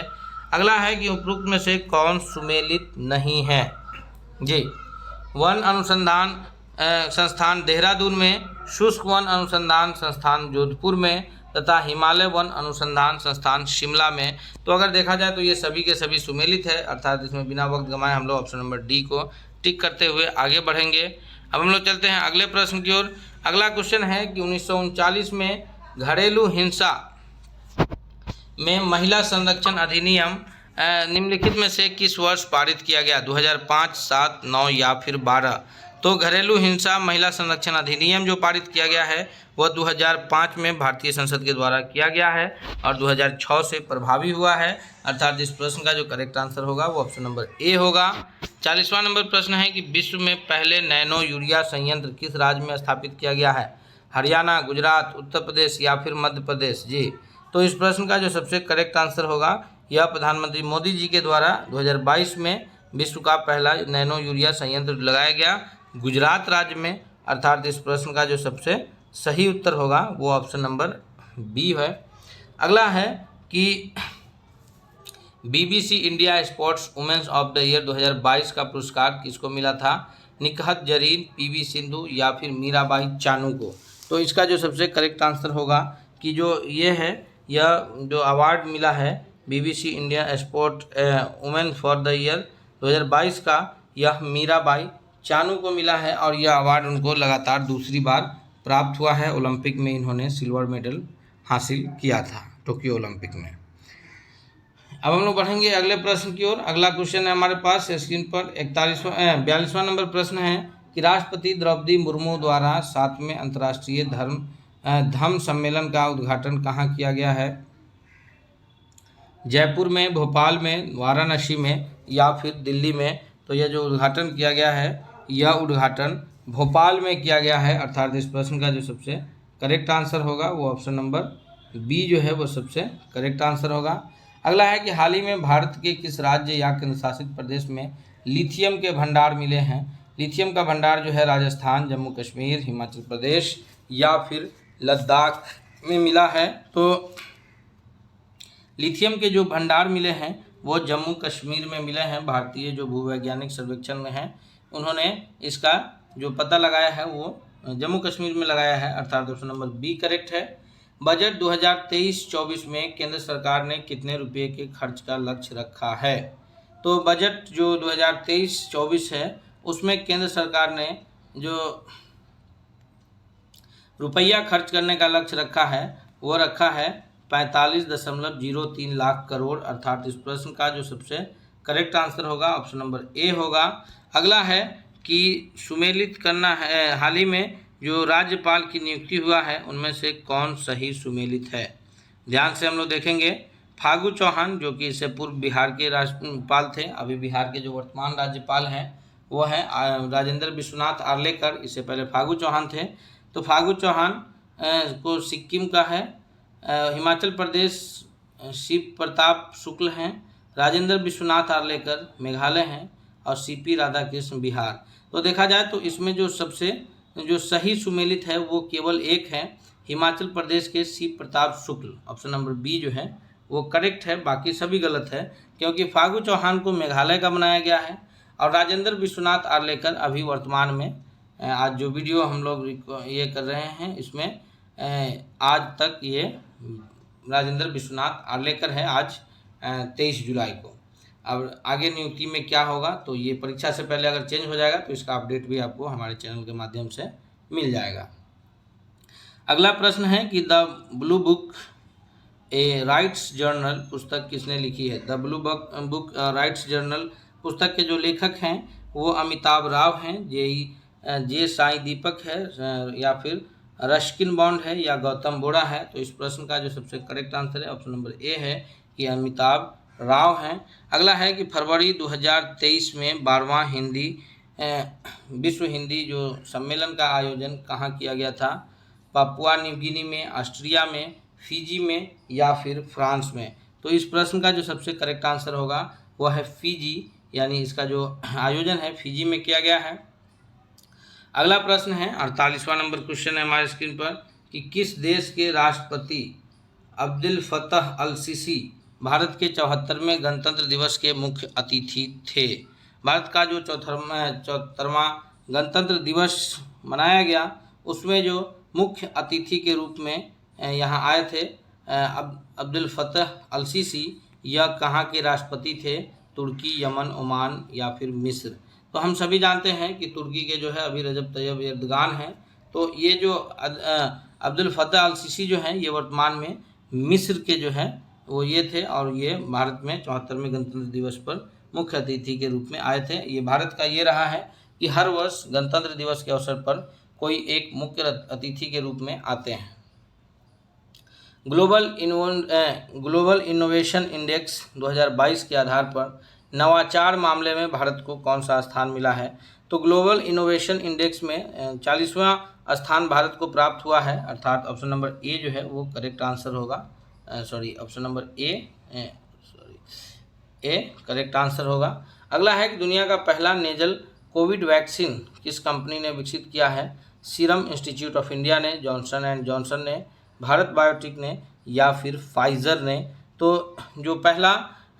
अगला है कि उपरोक्त में से कौन सुमेलित नहीं है? जी, वन अनुसंधान संस्थान देहरादून में, शुष्क वन अनुसंधान संस्थान जोधपुर में तथा हिमालय वन अनुसंधान संस्थान शिमला में। तो अगर देखा जाए तो ये सभी के सभी सुमेलित है, अर्थात इसमें बिना वक्त गंवाए हम लोग ऑप्शन नंबर डी को टिक करते हुए आगे बढ़ेंगे। अब हम लोग चलते हैं अगले प्रश्न की ओर। अगला क्वेश्चन है कि 1939 में घरेलू हिंसा में महिला संरक्षण अधिनियम निम्नलिखित में से किस वर्ष पारित किया गया? 2005, 7, 9 या फिर 12। तो घरेलू हिंसा महिला संरक्षण अधिनियम जो पारित किया गया है वह 2005 में भारतीय संसद के द्वारा किया गया है और 2006 से प्रभावी हुआ है, अर्थात इस प्रश्न का जो करेक्ट आंसर होगा वो ऑप्शन नंबर ए होगा। 40वां नंबर प्रश्न है कि विश्व में पहले नैनो यूरिया संयंत्र किस राज्य में स्थापित किया गया है? हरियाणा, गुजरात, उत्तर प्रदेश या फिर मध्य प्रदेश। जी, तो इस प्रश्न का जो सबसे करेक्ट आंसर होगा यह प्रधानमंत्री मोदी जी के द्वारा 2022 में विश्व का पहला नैनो यूरिया संयंत्र लगाया गया गुजरात राज्य में, अर्थात इस प्रश्न का जो सबसे सही उत्तर होगा वो ऑप्शन नंबर बी है। अगला है कि BBC India sports women's of the year 2022 का पुरस्कार किसको मिला था? निकहत जरीन, PV सिंधु या फिर मीराबाई चानू को। तो इसका जो सबसे करेक्ट आंसर होगा कि जो ये है यह जो अवार्ड मिला है BBC India sport women for the year 2022 का यह मीराबाई चानू को मिला है और यह अवार्ड उनको लगातार दूसरी बार प्राप्त हुआ है। ओलंपिक में इन्होंने सिल्वर मेडल हासिल किया था, टोक्यो ओलंपिक में। अब हम लोग बढ़ेंगे अगले प्रश्न की ओर। अगला क्वेश्चन है हमारे पास स्क्रीन पर 42वां नंबर प्रश्न है कि राष्ट्रपति द्रौपदी मुर्मू द्वारा 7वें अंतर्राष्ट्रीय धम्म सम्मेलन का उद्घाटन कहाँ किया गया है? जयपुर में, भोपाल में, वाराणसी में या फिर दिल्ली में। तो यह जो उद्घाटन किया गया है यह उद्घाटन भोपाल में किया गया है, अर्थात इस प्रश्न का जो सबसे करेक्ट आंसर होगा वो ऑप्शन नंबर बी जो है वो सबसे करेक्ट आंसर होगा। अगला है कि हाल ही में भारत के किस राज्य या केंद्र शासित प्रदेश में लिथियम के भंडार मिले हैं? लिथियम का भंडार जो है राजस्थान, जम्मू कश्मीर, हिमाचल प्रदेश या फिर लद्दाख में मिला है। तो लिथियम के जो भंडार मिले हैं वो जम्मू कश्मीर में मिले हैं। भारतीय जो भूवैज्ञानिक सर्वेक्षण में है उन्होंने इसका जो पता लगाया है वो जम्मू कश्मीर में लगाया है, अर्थात ऑप्शन नंबर बी करेक्ट है। बजट 2023-24 में केंद्र सरकार ने कितने रुपये के खर्च का लक्ष्य रखा है? तो बजट जो 2023-24 है उसमें केंद्र सरकार ने जो रुपया खर्च करने का लक्ष्य रखा है वो रखा है 45.03 लाख करोड़, अर्थात इस प्रश्न का जो सबसे करेक्ट आंसर होगा ऑप्शन नंबर ए होगा। अगला है कि सुमेलित करना है, हाल ही में जो राज्यपाल की नियुक्ति हुआ है उनमें से कौन सही सुमेलित है? ध्यान से हम लोग देखेंगे। फागू चौहान जो कि इससे पूर्व बिहार के राज्यपाल थे, अभी बिहार के जो वर्तमान राज्यपाल हैं वो हैं राजेंद्र विश्वनाथ आर्लेकर, इससे पहले फागू चौहान थे। तो फागू चौहान को सिक्किम का है, हिमाचल प्रदेश शिव प्रताप शुक्ल हैं, राजेंद्र विश्वनाथ आर्लेकर मेघालय हैं और CP राधाकृष्ण बिहार। तो देखा जाए तो इसमें जो सबसे जो सही सुमेलित है वो केवल एक है, हिमाचल प्रदेश के Shiv Pratap Shukla, option number B जो है वो करेक्ट है, बाकी सभी गलत है क्योंकि फागू चौहान को मेघालय का बनाया गया है और राजेंद्र विश्वनाथ आर्लेकर अभी वर्तमान में आज जो वीडियो हम लोग ये कर रहे हैं इसमें आज तक ये राजेंद्र विश्वनाथ आर्लेकर है आज 23 जुलाई को। अब आगे नियुक्ति में क्या होगा तो ये परीक्षा से पहले अगर चेंज हो जाएगा तो इसका अपडेट भी आपको हमारे चैनल के माध्यम से मिल जाएगा। अगला प्रश्न है कि the blue book A rights journal पुस्तक किसने लिखी है। The blue book rights journal पुस्तक के जो लेखक हैं वो अमिताभ राव हैं, जे साई दीपक है, या फिर रस्किन बॉन्ड है, या गौतम बोरा है। तो इस प्रश्न का जो सबसे करेक्ट आंसर है ऑप्शन नंबर ए है कि अमिताभ राव हैं। अगला है कि फरवरी 2023 में 12वां विश्व हिंदी जो सम्मेलन का आयोजन कहाँ किया गया था। पापुआ न्यू गिनी में, ऑस्ट्रिया में, फिजी में, या फिर फ्रांस में। तो इस प्रश्न का जो सबसे करेक्ट आंसर होगा वह है फिजी, यानी इसका जो आयोजन है फिजी में किया गया है। अगला प्रश्न है 48वां नंबर क्वेश्चन है हमारे स्क्रीन पर कि किस देश के राष्ट्रपति अब्दुल फतह अल सीसी भारत के 74वें गणतंत्र दिवस के मुख्य अतिथि थे। भारत का जो 74वां गणतंत्र दिवस मनाया गया उसमें जो मुख्य अतिथि के रूप में यहाँ आए थे अब्दुल फतह अल सीसी। यह कहाँ के राष्ट्रपति थे, तुर्की, यमन, ओमान या फिर मिस्र। तो हम सभी जानते हैं कि तुर्की के जो है अभी रजब तैयब एर्दोगान हैं। तो ये जो अब्दुल फतह अल सीसी जो हैं ये वर्तमान में मिस्र के जो है वो ये थे, और ये भारत में 74वें गणतंत्र दिवस पर मुख्य अतिथि के रूप में आए थे। ये भारत का ये रहा है कि हर वर्ष गणतंत्र दिवस के अवसर पर कोई एक मुख्य अतिथि के रूप में आते हैं। ग्लोबल इनोवेशन इंडेक्स 2022 के आधार पर नवाचार मामले में भारत को कौन सा स्थान मिला है। तो ग्लोबल इनोवेशन इंडेक्स में 40वां स्थान भारत को प्राप्त हुआ है, अर्थात ऑप्शन नंबर ए जो है वो करेक्ट आंसर होगा। Option number A correct answer होगा। अगला है कि दुनिया का पहला नेजल कोविड वैक्सीन किस कंपनी ने विकसित किया है। सीरम इंस्टीट्यूट ऑफ इंडिया ने, जॉनसन एंड जॉनसन ने, भारत बायोटेक ने, या फिर फाइजर ने। तो जो पहला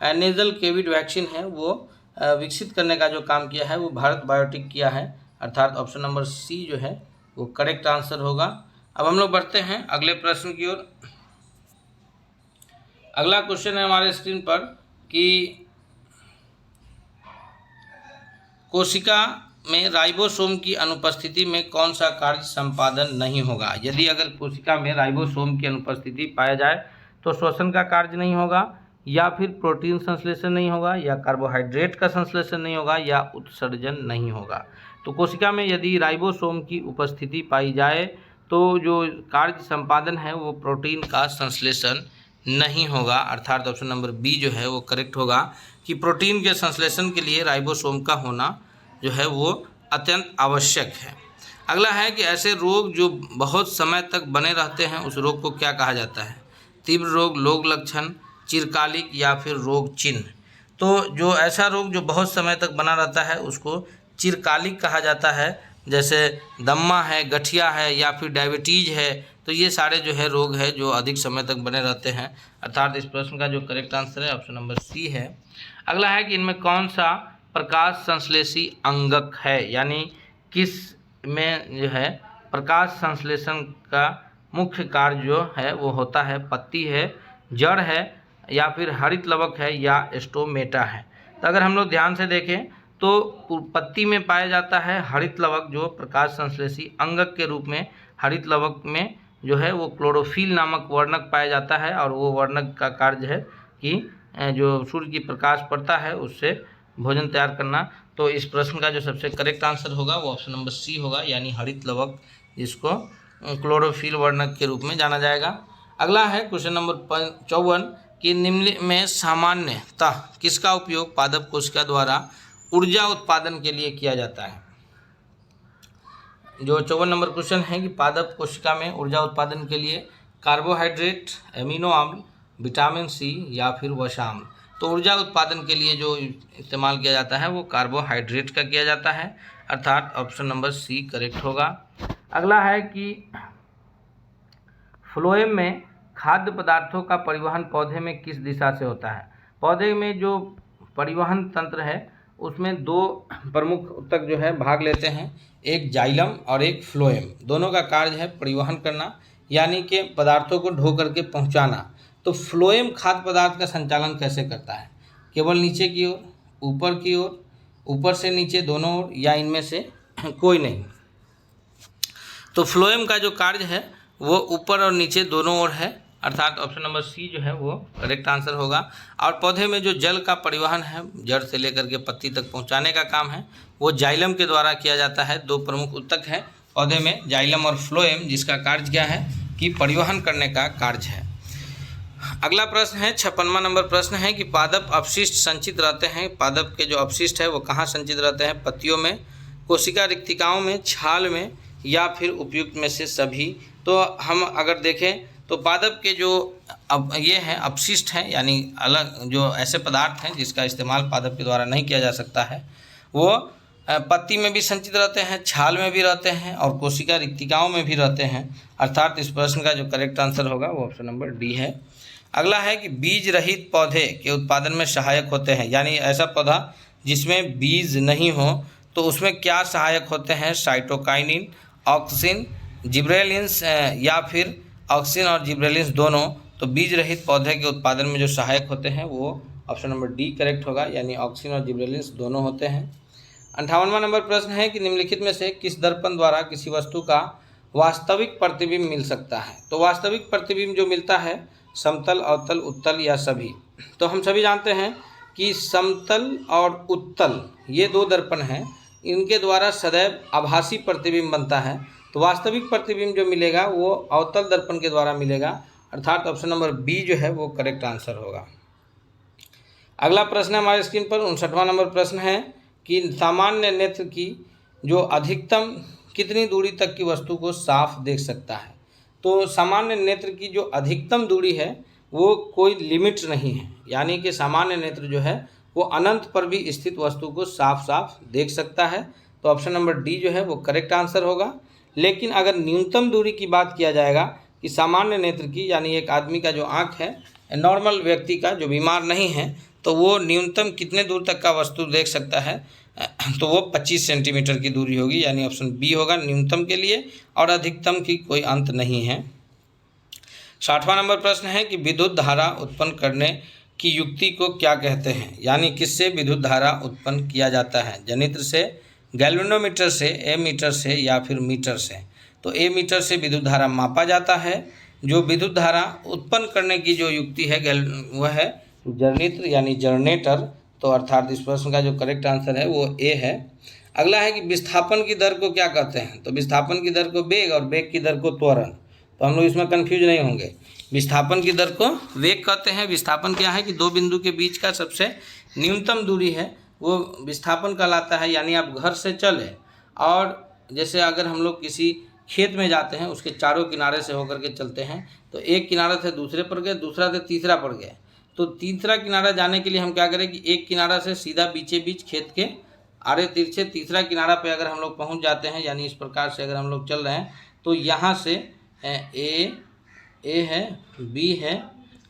नेजल कोविड वैक्सीन है वो विकसित करने का जो काम किया है वो भारत बायोटेक किया है, अर्थात ऑप्शन नंबर सी जो है वो करेक्ट आंसर होगा। अब हम लोग बढ़ते हैं अगले प्रश्न की ओर। अगला क्वेश्चन है हमारे स्क्रीन पर कि कोशिका में राइबोसोम की अनुपस्थिति में कौन सा कार्य संपादन नहीं होगा। यदि अगर कोशिका में राइबोसोम की अनुपस्थिति पाया जाए तो श्वसन का कार्य नहीं होगा, या फिर प्रोटीन संश्लेषण नहीं होगा, या कार्बोहाइड्रेट का संश्लेषण नहीं होगा, या उत्सर्जन नहीं होगा। तो कोशिका में यदि राइबोसोम की उपस्थिति पाई जाए तो जो कार्य संपादन है वो प्रोटीन का संश्लेषण नहीं होगा, अर्थात ऑप्शन नंबर बी जो है वो करेक्ट होगा कि प्रोटीन के संश्लेषण के लिए राइबोसोम का होना जो है वो अत्यंत आवश्यक है। अगला है कि ऐसे रोग जो बहुत समय तक बने रहते हैं उस रोग को क्या कहा जाता है। तीव्र रोग, लोक लक्षण, चिरकालिक, या फिर रोग चिन्ह। तो जो ऐसा रोग जो बहुत समय तक बना रहता है उसको चिरकालिक कहा जाता है, जैसे दम्मा है, गठिया है, या फिर डायबिटीज है। तो ये सारे जो है रोग है जो अधिक समय तक बने रहते हैं, अर्थात इस प्रश्न का जो करेक्ट आंसर है ऑप्शन नंबर सी है। अगला है कि इनमें कौन सा प्रकाश संश्लेषी अंगक है, यानी किस में जो है प्रकाश संश्लेषण का मुख्य कार्य जो है वो होता है। पत्ती है, जड़ है, या फिर हरित लवक है, या स्टोमेटा है। तो अगर हम लोग ध्यान से देखें तो पत्ती में पाया जाता है हरित लवक जो प्रकाश संश्लेषी अंगक के रूप में। हरित लवक में जो है वो क्लोरोफिल नामक वर्णक पाया जाता है, और वो वर्णक का कार्य है कि जो सूर्य की प्रकाश पड़ता है उससे भोजन तैयार करना। तो इस प्रश्न का जो सबसे करेक्ट आंसर होगा वो ऑप्शन नंबर सी होगा, यानी हरित लवक, जिसको क्लोरोफिल वर्णक के रूप में जाना जाएगा। अगला है क्वेश्चन नंबर 54 कि निम्न में सामान्यतः किसका उपयोग पादप कोशिका द्वारा ऊर्जा उत्पादन के लिए किया जाता है। जो 54 नंबर क्वेश्चन है कि पादप कोशिका में ऊर्जा उत्पादन के लिए कार्बोहाइड्रेट, एमिनो अम्ल, विटामिन सी, या फिर वसाम्ल। तो ऊर्जा उत्पादन के लिए जो इस्तेमाल किया जाता है वो कार्बोहाइड्रेट का किया जाता है, अर्थात ऑप्शन नंबर सी करेक्ट होगा। अगला है कि फ्लोएम में खाद्य पदार्थों का परिवहन पौधे में किस दिशा से होता है। पौधे में जो परिवहन तंत्र है उसमें दो प्रमुख ऊतक जो है भाग लेते हैं, एक जाइलम और एक फ्लोएम। दोनों का कार्य है परिवहन करना, यानी कि पदार्थों को ढो करके पहुंचाना। तो फ्लोएम खाद्य पदार्थ का संचालन कैसे करता है? केवल नीचे की ओर, ऊपर की ओर, ऊपर से नीचे दोनों ओर, या इनमें से कोई नहीं? तो फ्लोएम का जो कार्य है वो ऊपर और नीचे दोनों ओर है, अर्थात ऑप्शन नंबर सी जो है वो करेक्ट आंसर होगा। और पौधे में जो जल का परिवहन है, जड़ से लेकर के पत्ती तक पहुंचाने का काम है, वो जाइलम के द्वारा किया जाता है। दो प्रमुख ऊतक है पौधे में, जाइलम और फ्लोएम, जिसका कार्य क्या है कि परिवहन करने का कार्य है। अगला प्रश्न है 56वां नंबर प्रश्न है कि पादप अपशिष्ट संचित रहते हैं। पादप के जो अपशिष्ट है वो कहाँ संचित रहते हैं? पत्तियों में, कोशिका रिक्तिकाओं में, छाल में, या फिर उपयुक्त में से सभी। तो हम अगर देखें तो पादप के जो ये हैं अपशिष्ट हैं, यानी अलग जो ऐसे पदार्थ हैं जिसका इस्तेमाल पादप के द्वारा नहीं किया जा सकता है, वो पत्ती में भी संचित रहते हैं, छाल में भी रहते हैं और कोशिका रिक्तिकाओं में भी रहते हैं। अर्थात इस प्रश्न का जो करेक्ट आंसर होगा वो ऑप्शन नंबर डी है। अगला है कि बीज रहित पौधे के उत्पादन में सहायक होते हैं, यानी ऐसा पौधा जिसमें बीज नहीं हो तो उसमें क्या सहायक होते हैं? साइटोकाइनिन, ऑक्सिन, जिब्रेलिन्स, या फिर ऑक्सिन और जिब्रेलिन्स दोनों। तो बीज रहित पौधे के उत्पादन में जो सहायक होते हैं वो ऑप्शन नंबर डी करेक्ट होगा, यानी ऑक्सिन और जिब्रेलिन्स दोनों होते हैं। 58वां नंबर प्रश्न है कि निम्नलिखित में से किस दर्पण द्वारा किसी वस्तु का वास्तविक प्रतिबिंब मिल सकता है? तो वास्तविक प्रतिबिंब जो मिलता है समतल, अवतल, उत्तल या सभी। तो हम सभी जानते हैं कि समतल और उत्तल ये दो दर्पण हैं, इनके द्वारा सदैव आभासी प्रतिबिंब बनता है। तो वास्तविक प्रतिबिंब जो मिलेगा वो अवतल दर्पण के द्वारा मिलेगा, अर्थात ऑप्शन नंबर बी जो है वो करेक्ट आंसर होगा। अगला प्रश्न है हमारे स्क्रीन पर 59वां नंबर प्रश्न है कि सामान्य नेत्र की जो अधिकतम कितनी दूरी तक की वस्तु को साफ देख सकता है? तो सामान्य नेत्र की जो अधिकतम दूरी है वो कोई लिमिट नहीं है, यानी कि सामान्य नेत्र जो है वो अनंत पर भी स्थित वस्तु को साफ साफ देख सकता है। तो ऑप्शन नंबर डी जो है वो करेक्ट आंसर होगा। लेकिन अगर न्यूनतम दूरी की बात किया जाएगा कि सामान्य नेत्र की, यानी एक आदमी का जो आँख है, नॉर्मल व्यक्ति का जो बीमार नहीं है, तो वो न्यूनतम कितने दूर तक का वस्तु देख सकता है? तो वो 25 सेंटीमीटर की दूरी होगी, यानी ऑप्शन बी होगा न्यूनतम के लिए, और अधिकतम की कोई अंत नहीं है। 60वां नंबर प्रश्न है कि विद्युत धारा उत्पन्न करने की युक्ति को क्या कहते हैं? यानी किससे विद्युत धारा उत्पन्न किया जाता है? जनित्र से, गैल्वेनोमीटर से, एमीटर से, या फिर मीटर से। तो एमीटर से विद्युत धारा मापा जाता है। जो विद्युत धारा उत्पन्न करने की जो युक्ति है वह है जनित्र, यानी जनरेटर। तो अर्थात इस प्रश्न का जो करेक्ट आंसर है वो ए है। अगला है कि विस्थापन की दर को क्या कहते हैं? तो विस्थापन की दर को वेग और वेग की दर को त्वरण। तो हम लोग इसमें कंफ्यूज नहीं होंगे। विस्थापन की दर को वेग कहते हैं। विस्थापन क्या है कि दो बिंदु के बीच का सबसे न्यूनतम दूरी है वो विस्थापन कहलाता है। यानी आप घर से चले और जैसे अगर हम लोग किसी खेत में जाते हैं, उसके चारों किनारे से होकर के चलते हैं, तो एक किनारा से दूसरे पर गए, दूसरा से तीसरा पर गए। तो तीसरा किनारा जाने के लिए हम क्या करें कि एक किनारा से सीधा बीचे बीच खेत के आड़े तिरछे तीसरा किनारा पे अगर हम लोग पहुंच जाते हैं, यानी इस प्रकार से अगर हम लोग चल रहे हैं, तो यहाँ से ए है, बी है,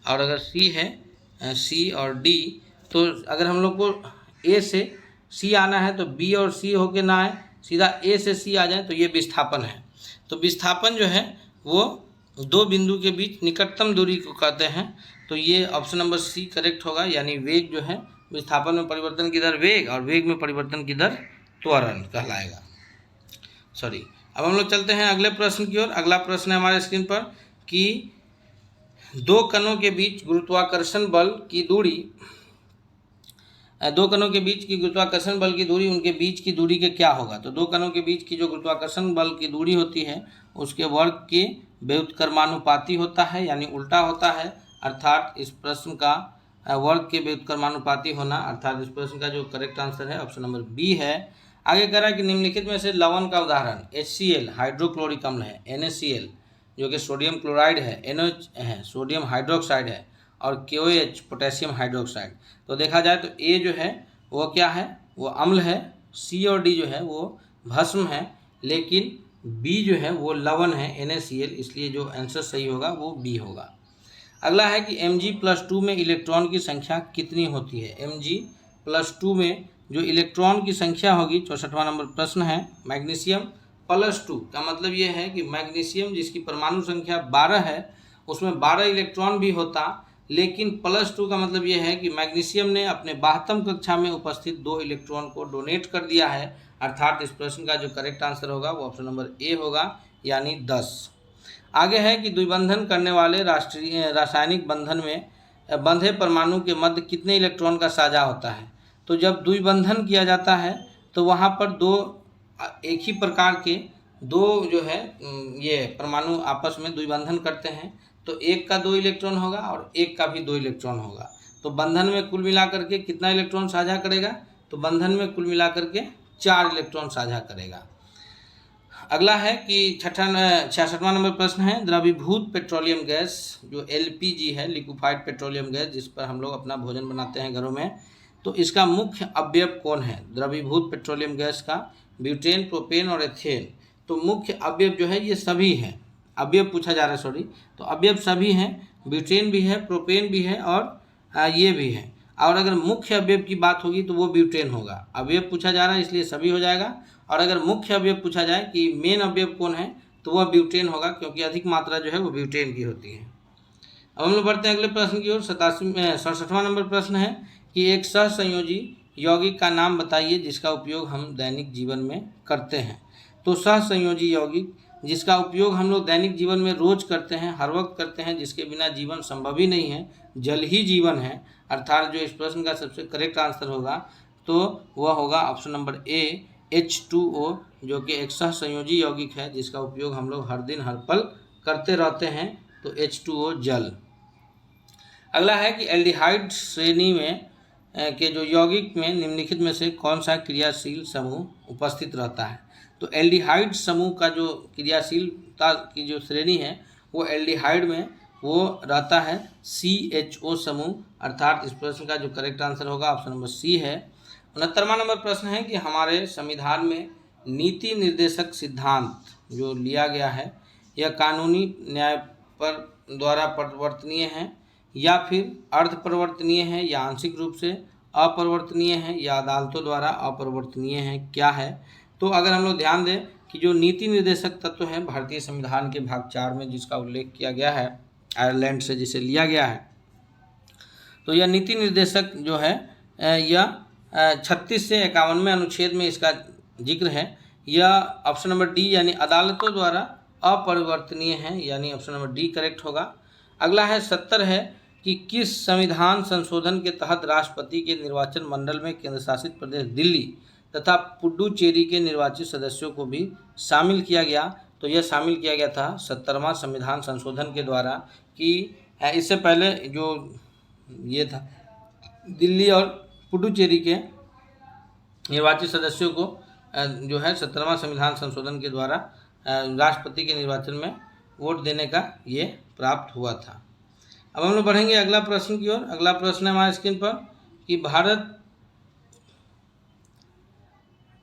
और अगर सी है, सी और डी। तो अगर हम लोग को ए से सी आना है तो बी और सी होके ना आए, सीधा ए से सी आ जाए, तो ये विस्थापन है। तो विस्थापन जो है वो दो बिंदु के बीच निकटतम दूरी को कहते हैं। तो ये ऑप्शन नंबर सी करेक्ट होगा, यानी वेग जो है विस्थापन में परिवर्तन की दर वेग और वेग में परिवर्तन की दर त्वरण कहलाएगा। सॉरी, अब हम लोग चलते हैं अगले प्रश्न की ओर। अगला प्रश्न है हमारे स्क्रीन पर कि दो कणों के बीच गुरुत्वाकर्षण बल की दूरी, दो कणों के बीच की गुरुत्वाकर्षण बल की दूरी उनके बीच की दूरी के क्या होगा? तो दो कणों के बीच की जो गुरुत्वाकर्षण बल की दूरी होती है उसके वर्ग के व्युत्क्रमानुपाती होता है, यानी उल्टा होता है। अर्थात इस प्रश्न का वर्ग के व्युत्क्रमानुपाती होना, अर्थात इस प्रश्न का जो करेक्ट आंसर है ऑप्शन नंबर बी है। आगे कह रहा है कि निम्नलिखित में से लवण का उदाहरण HCl हाइड्रोक्लोरिक अम्ल है, NaCl जो कि सोडियम क्लोराइड है, NOH है सोडियम हाइड्रोक्साइड है, और KOH पोटेशियम हाइड्रोक्साइड। तो देखा जाए तो ए जो है वो क्या है, वो अम्ल है, सी और डी जो है वो भस्म है, लेकिन बी जो है वो लवण है NaCl, इसलिए जो आंसर सही होगा वो बी होगा। अगला है कि Mg+2 में इलेक्ट्रॉन की संख्या कितनी होती है? Mg+2 में जो इलेक्ट्रॉन की संख्या होगी, 64वां नंबर प्रश्न है। मैग्नीशियम +2 का मतलब ये है कि मैग्नीशियम जिसकी परमाणु संख्या 12 है उसमें 12 इलेक्ट्रॉन भी होता, लेकिन +2 का मतलब ये है कि मैग्नीशियम ने अपने 12वीं कक्षा में उपस्थित 2 इलेक्ट्रॉन को डोनेट कर दिया है। अर्थात इस प्रश्न का जो करेक्ट आंसर होगा वो ऑप्शन नंबर ए होगा, यानी 10। आगे है कि द्विबंधन करने वाले रासायनिक बंधन में बंधे परमाणु के मध्य कितने इलेक्ट्रॉन का साझा होता है। तो जब द्विबंधन किया जाता है तो वहाँ पर एक ही प्रकार के दो जो है ये परमाणु आपस में द्विबंधन करते हैं, तो एक का 2 इलेक्ट्रॉन होगा और एक का भी 2 इलेक्ट्रॉन होगा। तो बंधन में कुल मिलाकर के कितना इलेक्ट्रॉन साझा करेगा, तो बंधन में कुल मिलाकर के 4 इलेक्ट्रॉन साझा करेगा। अगला है कि 66वां नंबर प्रश्न है, द्रवीभूत पेट्रोलियम गैस जो LPG है, लिक्विफाइड पेट्रोलियम गैस, जिस पर हम लोग अपना भोजन बनाते हैं घरों में, तो इसका मुख्य अवयव कौन है। द्रवीभूत पेट्रोलियम गैस का ब्यूटेन, प्रोपेन और एथेन। तो मुख्य अवयव जो है ये सभी हैं, अवयव पूछा जा रहा है, सॉरी, तो अवयव सभी हैं, ब्यूटेन भी है, प्रोपेन भी है और ये भी है। और अगर मुख्य अवयव की बात होगी तो वो ब्यूटेन होगा। अवयव पूछा जा रहा है इसलिए सभी हो जाएगा, और अगर मुख्य अवयव पूछा जाए कि मेन अवयव कौन है तो वह ब्यूटेन होगा, क्योंकि अधिक मात्रा जो है वो ब्यूटेन की होती है। अब हम लोग बढ़ते हैं अगले प्रश्न की ओर। 67वां नंबर प्रश्न है कि एक सहसंयोजी यौगिक का नाम बताइए जिसका उपयोग हम दैनिक जीवन में करते हैं। तो सहसंयोजी यौगिक जिसका उपयोग हम लोग दैनिक जीवन में रोज करते हैं, हर वक्त करते हैं, जिसके बिना जीवन संभव ही नहीं है, जल ही जीवन है। अर्थात जो इस प्रश्न का सबसे करेक्ट आंसर होगा तो वह होगा ऑप्शन नंबर ए, H2O, जो कि एक सहसंयोजी यौगिक है जिसका उपयोग हम लोग हर दिन हर पल करते रहते हैं। तो H2O जल। अगला है कि एल्डिहाइड श्रेणी में के जो यौगिक में निम्नलिखित में से कौन सा क्रियाशील समूह उपस्थित रहता है। तो एल्डिहाइड समूह का जो क्रियाशीलता की जो श्रेणी है वो एल्डिहाइड में वो रहता है CHO समूह। अर्थात इस प्रश्न का जो करेक्ट आंसर होगा ऑप्शन नंबर सी है। 69वां नंबर प्रश्न है कि हमारे संविधान में नीति निर्देशक सिद्धांत जो लिया गया है यह कानूनी न्याय पर द्वारा परिवर्तनीय है या फिर अर्ध परिवर्तनीय है या आंशिक रूप से अपरिवर्तनीय है या अदालतों द्वारा अपरिवर्तनीय है, क्या है। तो अगर हम लोग ध्यान दें कि जो नीति निर्देशक तत्व है भारतीय संविधान के भाग 4 में जिसका उल्लेख किया गया है, आयरलैंड से जिसे लिया गया है, तो यह नीति निर्देशक जो है यह 36 से 51वें अनुच्छेद में इसका जिक्र है। यह ऑप्शन नंबर डी यानी अदालतों द्वारा अपरिवर्तनीय है, यानी ऑप्शन नंबर डी करेक्ट होगा। अगला है 70 है कि किस संविधान संशोधन के तहत राष्ट्रपति के निर्वाचन मंडल में केंद्र शासित प्रदेश दिल्ली तथा पुडुचेरी के निर्वाचित सदस्यों को भी शामिल किया गया। तो यह शामिल किया गया था 70वां संविधान संशोधन के द्वारा, कि इससे पहले जो ये था दिल्ली और पुडुचेरी के निर्वाचित सदस्यों को जो है 70वां संविधान संशोधन के द्वारा राष्ट्रपति के निर्वाचन में वोट देने का ये प्राप्त हुआ था। अब हम लोग बढ़ेंगे अगला प्रश्न की ओर। अगला प्रश्न है हमारे स्क्रीन पर कि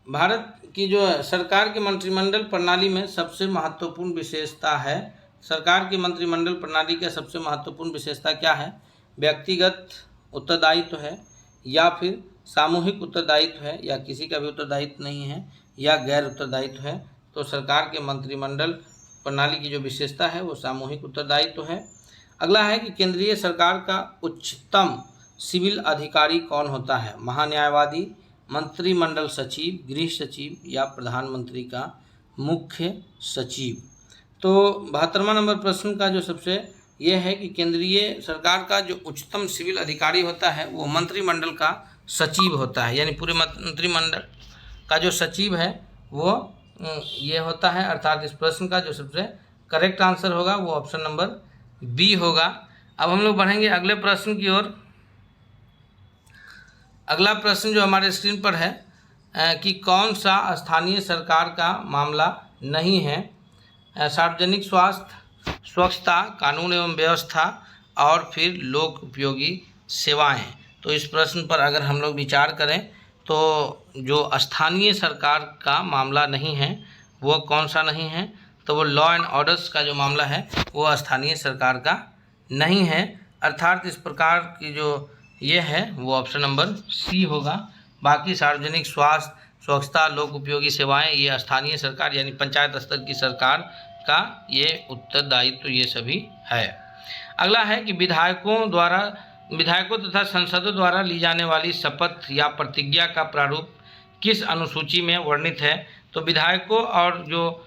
भारत की जो सरकार के मंत्रिमंडल प्रणाली में सबसे महत्वपूर्ण विशेषता है। सरकार की मंत्रिमंडल प्रणाली का सबसे महत्वपूर्ण विशेषता क्या है। व्यक्तिगत उत्तरदायित्व है या फिर सामूहिक उत्तरदायित्व है या किसी का भी उत्तरदायित्व नहीं है या गैर उत्तरदायित्व है। तो सरकार के मंत्रिमंडल प्रणाली की जो विशेषता है वो सामूहिक उत्तरदायित्व है। अगला है कि केंद्रीय सरकार का उच्चतम सिविल अधिकारी कौन होता है। महान्यायवादी, मंत्रिमंडल सचिव, गृह सचिव या प्रधानमंत्री का मुख्य सचिव। तो 72वां नंबर प्रश्न का जो सबसे ये है कि केंद्रीय सरकार का जो उच्चतम सिविल अधिकारी होता है वो मंत्रिमंडल का सचिव होता है, यानी पूरे मंत्रिमंडल का जो सचिव है वो ये होता है। अर्थात इस प्रश्न का जो सबसे करेक्ट आंसर होगा वो ऑप्शन नंबर बी होगा। अब हम लोग बढ़ेंगे अगले प्रश्न की ओर। अगला प्रश्न जो हमारे स्क्रीन पर है कि कौन सा स्थानीय सरकार का मामला नहीं है। सार्वजनिक स्वास्थ्य, स्वच्छता, कानून एवं व्यवस्था और फिर लोक उपयोगी सेवाएं। तो इस प्रश्न पर अगर हम लोग विचार करें तो जो स्थानीय सरकार का मामला नहीं है वो कौन सा नहीं है, तो वो लॉ एंड ऑर्डर्स का जो मामला है वो स्थानीय सरकार का नहीं है। अर्थात इस प्रकार की जो ये है वो ऑप्शन नंबर सी होगा। बाकी सार्वजनिक स्वास्थ्य, स्वच्छता, लोक उपयोगी सेवाएं ये स्थानीय सरकार यानी पंचायत स्तर की सरकार का ये उत्तरदायित्व ये सभी है। अगला है कि विधायकों तथा संसदों द्वारा ली जाने वाली शपथ या प्रतिज्ञा का प्रारूप किस अनुसूची में वर्णित है। तो विधायकों और जो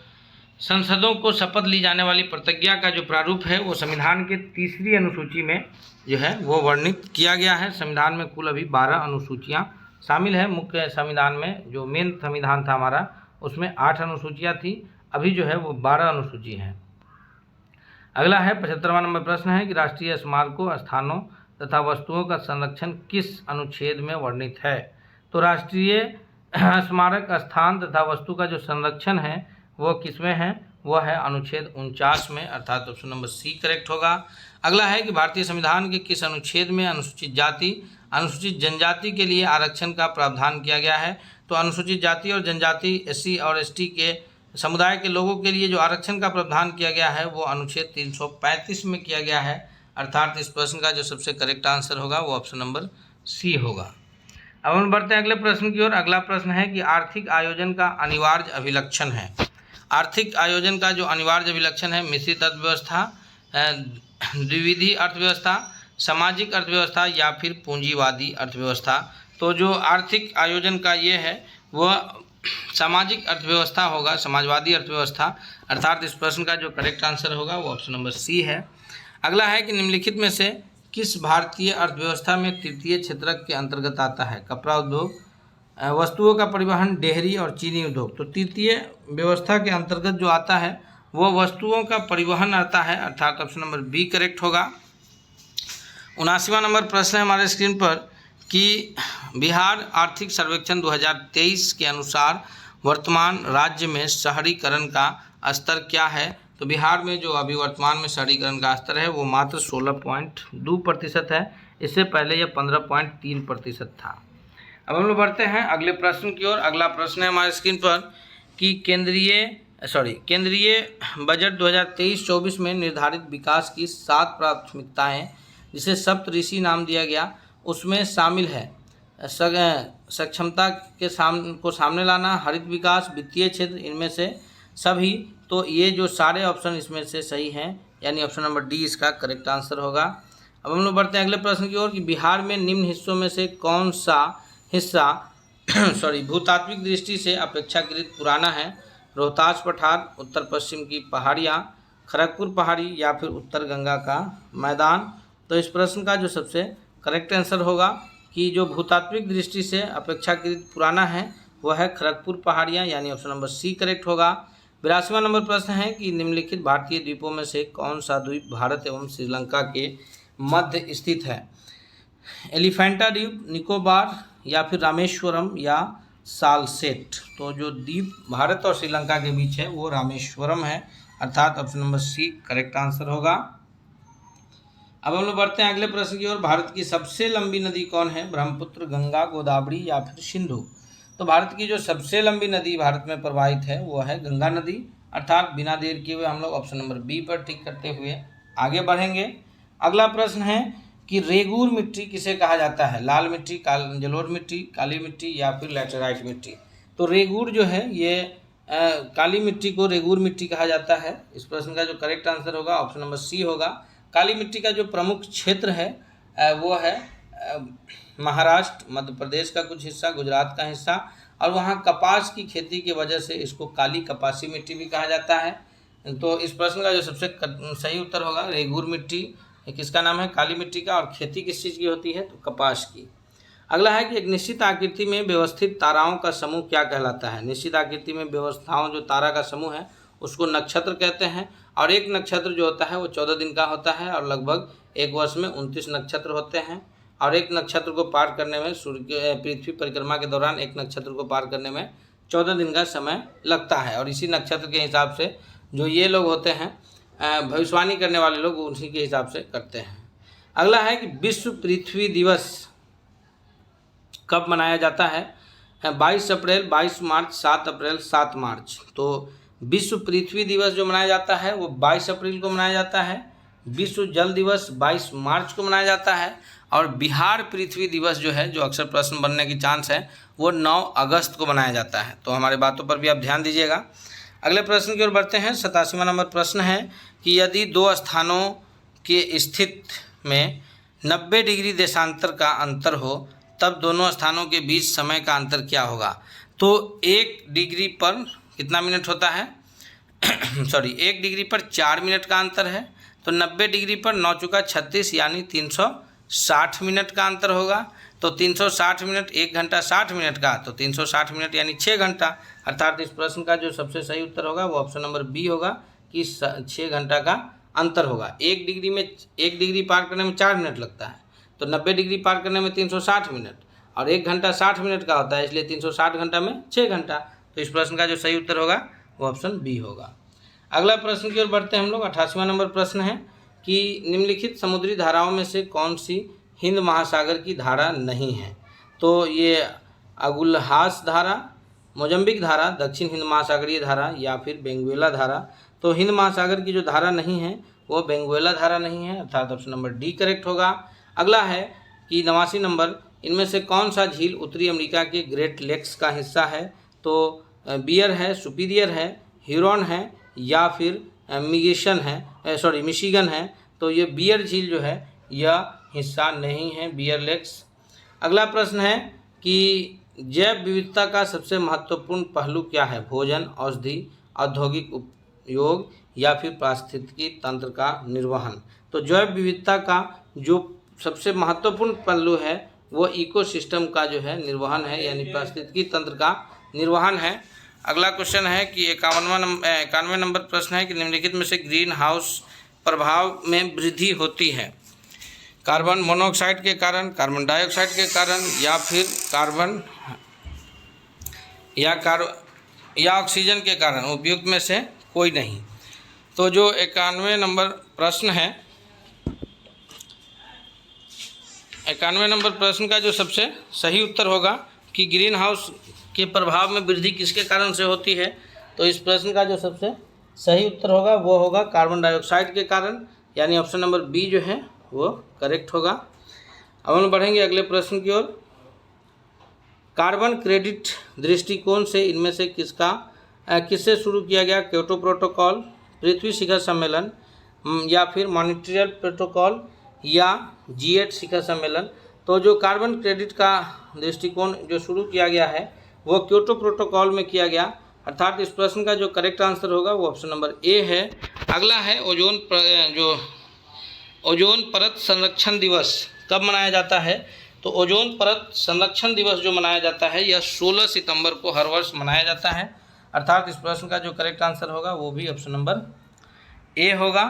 संसदों को शपथ ली जाने वाली प्रतिज्ञा का जो प्रारूप है वो संविधान के 3री अनुसूची में जो है वो वर्णित किया गया है। संविधान में कुल अभी 12 अनुसूचियाँ शामिल है। मुख्य संविधान में जो मेन संविधान था हमारा उसमें 8 अनुसूचियाँ थी, अभी जो है वो 12 अनुसूची हैं। अगला है 75वां नंबर प्रश्न है कि राष्ट्रीय स्मारकों, स्थानों तथा वस्तुओं का संरक्षण किस अनुच्छेद में वर्णित है। तो राष्ट्रीय स्मारक, स्थान तथा वस्तु का जो संरक्षण है वो किसमें है, वह है अनुच्छेद 49 में, अर्थात ऑप्शन नंबर सी करेक्ट होगा। अगला है कि भारतीय संविधान के किस अनुच्छेद में अनुसूचित जाति, अनुसूचित जनजाति के लिए आरक्षण का प्रावधान किया गया है। तो अनुसूचित जाति और जनजाति, SC और ST के समुदाय के लोगों के लिए जो आरक्षण का प्रावधान किया गया है वो अनुच्छेद 335 में किया गया है, अर्थात इस प्रश्न का जो सबसे करेक्ट आंसर होगा वो ऑप्शन नंबर सी होगा। अब हम बढ़ते हैं अगले प्रश्न की ओर। अगला प्रश्न है कि आर्थिक आयोजन का अनिवार्य अभिलक्षण है। आर्थिक आयोजन का जो अनिवार्य अभिलक्षण है मिश्रित अर्थव्यवस्था, द्विविधि अर्थव्यवस्था, सामाजिक अर्थव्यवस्था या फिर पूंजीवादी अर्थव्यवस्था। तो जो आर्थिक आयोजन का ये है वह सामाजिक अर्थव्यवस्था होगा, समाजवादी अर्थव्यवस्था, अर्थात इस प्रश्न का जो करेक्ट आंसर होगा वो ऑप्शन नंबर सी है। अगला है कि निम्नलिखित में से किस भारतीय अर्थव्यवस्था में तृतीय क्षेत्रक के अंतर्गत आता है। कपड़ा उद्योग, वस्तुओं का परिवहन, डेयरी और चीनी उद्योग। तो तृतीय व्यवस्था के अंतर्गत जो आता है वो वस्तुओं का परिवहन आता है, अर्थात ऑप्शन नंबर बी करेक्ट होगा। 79वां नंबर प्रश्न है हमारे स्क्रीन पर कि बिहार आर्थिक सर्वेक्षण 2023 के अनुसार वर्तमान राज्य में शहरीकरण का स्तर क्या है। तो बिहार में जो अभी वर्तमान में शहरीकरण का स्तर है वो मात्र 16.2% है। इससे पहले यह 15.3% था। अब हम लोग बढ़ते हैं अगले प्रश्न की ओर। अगला प्रश्न है हमारे स्क्रीन पर कि केंद्रीय बजट 2023-24 में निर्धारित विकास की 7 प्राथमिकताएं जिसे सप्तऋषि नाम दिया गया उसमें शामिल है सक्षमता के सामने लाना, हरित विकास, वित्तीय क्षेत्र, इनमें से सभी। तो ये जो सारे ऑप्शन इसमें से सही हैं, यानी ऑप्शन नंबर डी इसका करेक्ट आंसर होगा। अब हम लोग बढ़ते हैं अगले प्रश्न की ओर कि बिहार में निम्न हिस्सों में से कौन सा हिस्सा भूतात्विक दृष्टि से अपेक्षाकृत पुराना है। रोहतास पठार, उत्तर पश्चिम की पहाड़ियाँ, खड़गपुर पहाड़ी या फिर उत्तर गंगा का मैदान। तो इस प्रश्न का जो सबसे करेक्ट आंसर होगा कि जो भूतात्विक दृष्टि से अपेक्षाकृत पुराना है वह है खड़गपुर पहाड़ियाँ, यानी ऑप्शन नंबर सी करेक्ट होगा। 82वां नंबर प्रश्न है कि निम्नलिखित भारतीय द्वीपों में से कौन सा द्वीप भारत एवं श्रीलंका के मध्य स्थित है। एलिफेंटा द्वीप, निकोबार या फिर रामेश्वरम या सालसेट। तो जो द्वीप भारत और श्रीलंका के बीच है वो रामेश्वरम है, अर्थात option number C correct answer होगा। अब हम लोग बढ़ते हैं अगले प्रश्न की ओर। भारत की सबसे लंबी नदी कौन है। ब्रह्मपुत्र, गंगा, गोदावरी या फिर सिंधु। तो भारत की जो सबसे लंबी नदी भारत में प्रवाहित है वो है गंगा नदी, अर्थात बिना देर किए हुए हम लोग ऑप्शन नंबर बी पर टिक करते हुए आगे बढ़ेंगे। अगला प्रश्न है कि रेगूर मिट्टी किसे कहा जाता है। लाल मिट्टी, जलोढ़ मिट्टी, काली मिट्टी या फिर लैटेराइट मिट्टी। तो रेगूर जो है ये काली मिट्टी को रेगूर मिट्टी कहा जाता है। इस प्रश्न का जो करेक्ट आंसर होगा ऑप्शन नंबर सी होगा। काली मिट्टी का जो प्रमुख क्षेत्र है वो है महाराष्ट्र, मध्य प्रदेश का कुछ हिस्सा, गुजरात का हिस्सा, और वहाँ कपास की खेती की वजह से इसको काली कपासी मिट्टी भी कहा जाता है। तो इस प्रश्न का जो सबसे सही उत्तर होगा रेगूर मिट्टी किसका नाम है, काली मिट्टी का, और खेती किस चीज़ की होती है तो कपास की। अगला है कि एक निश्चित आकृति में व्यवस्थित ताराओं का समूह क्या कहलाता है। निश्चित आकृति में व्यवस्थाओं जो तारा का समूह है उसको नक्षत्र कहते हैं, और एक नक्षत्र जो होता है वो 14 दिन का होता है, और लगभग एक वर्ष में 29 नक्षत्र होते हैं। और एक नक्षत्र को पार करने में पृथ्वी परिक्रमा के दौरान एक नक्षत्र को पार करने में 14 दिन का समय लगता है, और इसी नक्षत्र के हिसाब से जो ये लोग होते हैं भविष्यवाणी करने वाले लोग उसी के हिसाब से करते हैं। अगला है कि विश्व पृथ्वी दिवस कब मनाया जाता है। 22 अप्रैल, 22 मार्च, 7 अप्रैल, 7 मार्च। तो विश्व पृथ्वी दिवस जो मनाया जाता है वो 22 अप्रैल को मनाया जाता है। विश्व जल दिवस 22 मार्च को मनाया जाता है, और बिहार पृथ्वी दिवस जो है, जो अक्सर प्रश्न बनने की चांस है, वो 9 अगस्त को मनाया जाता है। तो हमारे बातों पर भी आप ध्यान दीजिएगा। अगले प्रश्न की ओर बढ़ते हैं। 87वां नंबर प्रश्न है कि यदि दो स्थानों के स्थित में 90 डिग्री देशांतर का अंतर हो तब दोनों स्थानों के बीच समय का अंतर क्या होगा? तो 1 डिग्री पर कितना मिनट होता है? 1 डिग्री पर 4 मिनट का अंतर है, तो 90 डिग्री पर 9 चौका 36 यानी 360 मिनट का अंतर होगा। तो 360 मिनट 1 घंटा 60 मिनट का, तो 360 मिनट यानी 6 घंटा। अर्थात इस प्रश्न का जो सबसे सही उत्तर होगा वो ऑप्शन नंबर बी होगा कि 6 घंटा का अंतर होगा। 1 डिग्री पार करने में 4 मिनट लगता है, तो 90 डिग्री पार करने में 360 मिनट, और 1 घंटा 60 मिनट का होता है, इसलिए 360 घंटा में 6 घंटा। तो इस प्रश्न का जो सही उत्तर होगा वो ऑप्शन बी होगा। अगला प्रश्न की ओर बढ़ते हैं हम लोग। 88वां नंबर प्रश्न है कि निम्नलिखित समुद्री धाराओं में से कौन सी हिंद महासागर की धारा नहीं है? तो ये अगुलहास धारा, मोजम्बिक धारा, दक्षिण हिंद महासागरीय धारा या फिर बेंगुएला धारा। तो हिंद महासागर की जो धारा नहीं है वो बेंगुएला धारा नहीं है, अर्थात ऑप्शन नंबर डी करेक्ट होगा। अगला है कि 89 नंबर, इनमें से कौन सा झील उत्तरी अमेरिका के ग्रेट लेक्स का हिस्सा है? तो बियर है, सुपीरियर है, ह्यूरॉन है या फिर मिशिगन है। तो ये बियर झील जो है यह हिस्सा नहीं है, बियर लेक्स। अगला प्रश्न है कि जैव विविधता का सबसे महत्वपूर्ण पहलू क्या है? भोजन, औषधि, औद्योगिक उपयोग या फिर पारिस्थितिकी तंत्र का निर्वहन। तो जैव विविधता का जो सबसे महत्वपूर्ण पहलू है वो इकोसिस्टम का जो है निर्वहन है, यानी पारिस्थितिकी तंत्र का निर्वहन है। अगला क्वेश्चन है कि 91 नंबर प्रश्न है कि निम्नलिखित में से ग्रीन हाउस प्रभाव में वृद्धि होती है? कार्बन मोनोऑक्साइड के कारण, कार्बन डाइऑक्साइड के कारण या फिर या ऑक्सीजन के कारण, उपयुक्त में से कोई नहीं। तो जो 91 नंबर प्रश्न है, 91 नंबर प्रश्न का जो सबसे सही उत्तर होगा कि ग्रीन हाउस के प्रभाव में वृद्धि किसके कारण से होती है? तो इस प्रश्न का जो सबसे सही उत्तर होगा वो होगा कार्बन डाइऑक्साइड के कारण, यानी ऑप्शन नंबर बी जो है वो करेक्ट होगा। अब हम बढ़ेंगे अगले प्रश्न की ओर। कार्बन क्रेडिट दृष्टिकोण से इनमें से किससे शुरू किया गया? क्योटो प्रोटोकॉल, पृथ्वी शिखर सम्मेलन या फिर मॉन्ट्रियल प्रोटोकॉल या G8 शिखर सम्मेलन। तो जो कार्बन क्रेडिट का दृष्टिकोण जो शुरू किया गया है वो क्योटो प्रोटोकॉल में किया गया, अर्थात इस प्रश्न का जो करेक्ट आंसर होगा वो ऑप्शन नंबर ए है। अगला है ओजोन परत संरक्षण दिवस कब मनाया जाता है? तो ओजोन परत संरक्षण दिवस जो मनाया जाता है यह 16 सितंबर को हर वर्ष मनाया जाता है, अर्थात इस प्रश्न का जो करेक्ट आंसर होगा वो भी ऑप्शन नंबर ए होगा।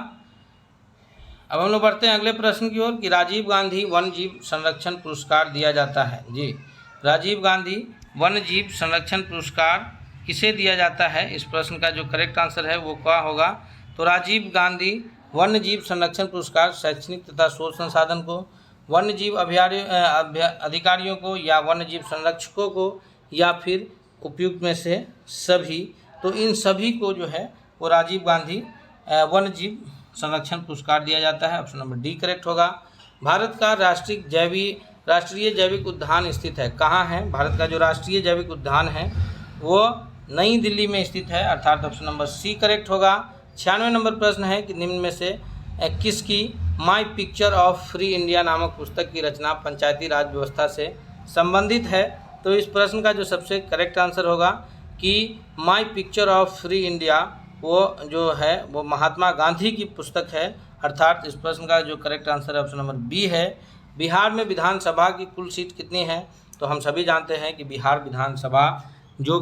अब हम लोग बढ़ते हैं अगले प्रश्न की ओर कि राजीव गांधी वन्य जीव संरक्षण पुरस्कार दिया जाता है। जी, राजीव गांधी वन्य जीव संरक्षण पुरस्कार किसे दिया जाता है? इस प्रश्न का जो करेक्ट आंसर है वो क्या होगा? तो राजीव गांधी वन्य जीव संरक्षण पुरस्कार शैक्षणिक तथा शोध संसाधन को, वन्य जीव अधिकारियों को या वन्य जीव संरक्षकों को या फिर उपयुक्त में से सभी। तो इन सभी को जो है वो राजीव गांधी वन्य जीव संरक्षण पुरस्कार दिया जाता है, ऑप्शन नंबर डी करेक्ट होगा। भारत का राष्ट्रीय जैविक उद्यान स्थित है कहाँ है? भारत का जो राष्ट्रीय जैविक उद्यान है वो नई दिल्ली में स्थित है, अर्थात ऑप्शन नंबर सी करेक्ट होगा। 96 नंबर प्रश्न है कि निम्न में से किसकी my picture of free India नामक पुस्तक की रचना पंचायती राज व्यवस्था से संबंधित है? तो इस प्रश्न का जो सबसे करेक्ट आंसर होगा कि my picture of free India वो जो है वो महात्मा गांधी की पुस्तक है, अर्थात इस प्रश्न का जो करेक्ट आंसर है ऑप्शन नंबर बी है। बिहार में विधानसभा की कुल सीट कितनी है? तो हम सभी जानते हैं कि बिहार विधानसभा जो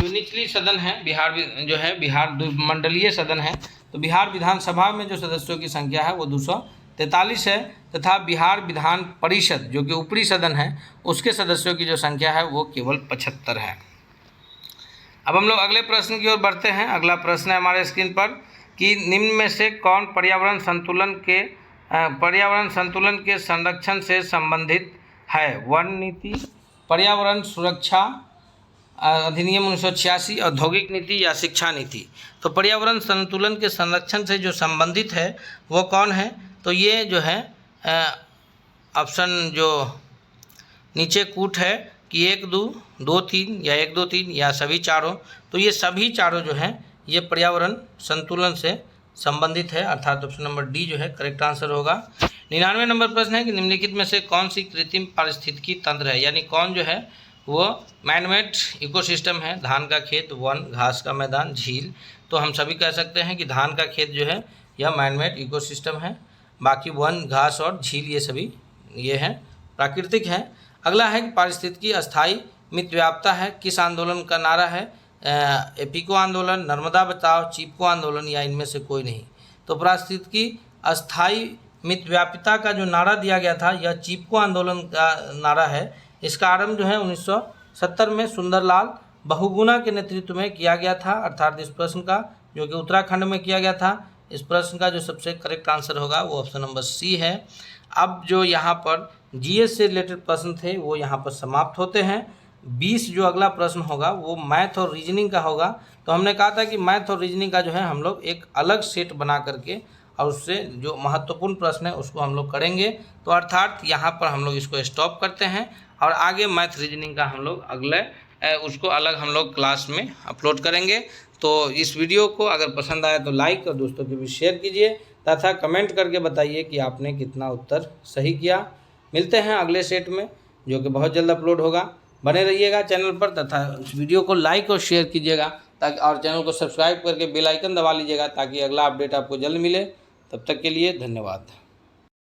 निचली सदन है, बिहार मंडलीय सदन है, तो बिहार विधानसभा में जो सदस्यों की संख्या है वो 243 है, तथा बिहार विधान परिषद जो कि ऊपरी सदन है उसके सदस्यों की जो संख्या है वो केवल 75 है। अब हम लोग अगले प्रश्न की ओर बढ़ते हैं। अगला प्रश्न है हमारे स्क्रीन पर कि निम्न में से कौन पर्यावरण संतुलन के संरक्षण से संबंधित है? वन नीति, पर्यावरण सुरक्षा अधिनियम 1986, औद्योगिक नीति या शिक्षा नीति। तो पर्यावरण संतुलन के संरक्षण से जो संबंधित है वो कौन है? तो ये जो है ऑप्शन जो नीचे कूट है कि 1 2 2 3 या 1 2 3 या सभी चारों। तो ये सभी चारों जो हैं ये पर्यावरण संतुलन से संबंधित है, अर्थात ऑप्शन नंबर डी जो है करेक्ट आंसर होगा। 99 नंबर प्रश्न है कि निम्नलिखित में से कौन सी कृत्रिम पारिस्थितिकी तंत्र है, यानी कौन जो है वो मैनमेड इकोसिस्टम है। धान का खेत, वन, घास का मैदान, झील। तो हम सभी कह सकते हैं कि धान का खेत जो है यह मैनमेड इकोसिस्टम है, बाकी वन, घास और झील ये सभी ये हैं प्राकृतिक है। अगला है कि पारिस्थितिकी अस्थायी मितव्याप्ता है, किस आंदोलन का नारा है। एपिको आंदोलन, नर्मदा बचाओ, चिपको आंदोलन या इनमें से कोई नहीं। तो पारिस्थितिकी अस्थायी मितव्यापिता का जो नारा दिया गया था यह चिपको आंदोलन का नारा है। इसका आरंभ जो है 1970 में सुंदरलाल बहुगुणा के नेतृत्व में किया गया था, अर्थात इस प्रश्न का जो कि उत्तराखंड में किया गया था। इस प्रश्न का जो सबसे करेक्ट आंसर होगा वो ऑप्शन नंबर सी है। अब जो यहाँ पर जीएस से रिलेटेड प्रश्न थे वो यहाँ पर समाप्त होते हैं। 20 जो अगला प्रश्न होगा वो मैथ और रीजनिंग का होगा। तो हमने कहा था कि मैथ और रीजनिंग का जो है हम लोग एक अलग सेट बना करके और उससे जो महत्वपूर्ण प्रश्न है उसको हम लोग करेंगे। तो अर्थात यहाँ पर हम लोग इसको स्टॉप करते हैं और आगे मैथ रीजनिंग का हम लोग अगले उसको अलग हम लोग क्लास में अपलोड करेंगे। तो इस वीडियो को अगर पसंद आया तो लाइक और दोस्तों के बीच शेयर कीजिए तथा कमेंट करके बताइए कि आपने कितना उत्तर सही किया। मिलते हैं अगले सेट में जो कि बहुत जल्द अपलोड होगा। बने रहिएगा चैनल पर तथा इस वीडियो को लाइक और शेयर कीजिएगा ताकि और चैनल को सब्सक्राइब करके बेल आइकन दबा लीजिएगा ताकि अगला अपडेट आपको जल्द मिले। तब तक के लिए धन्यवाद।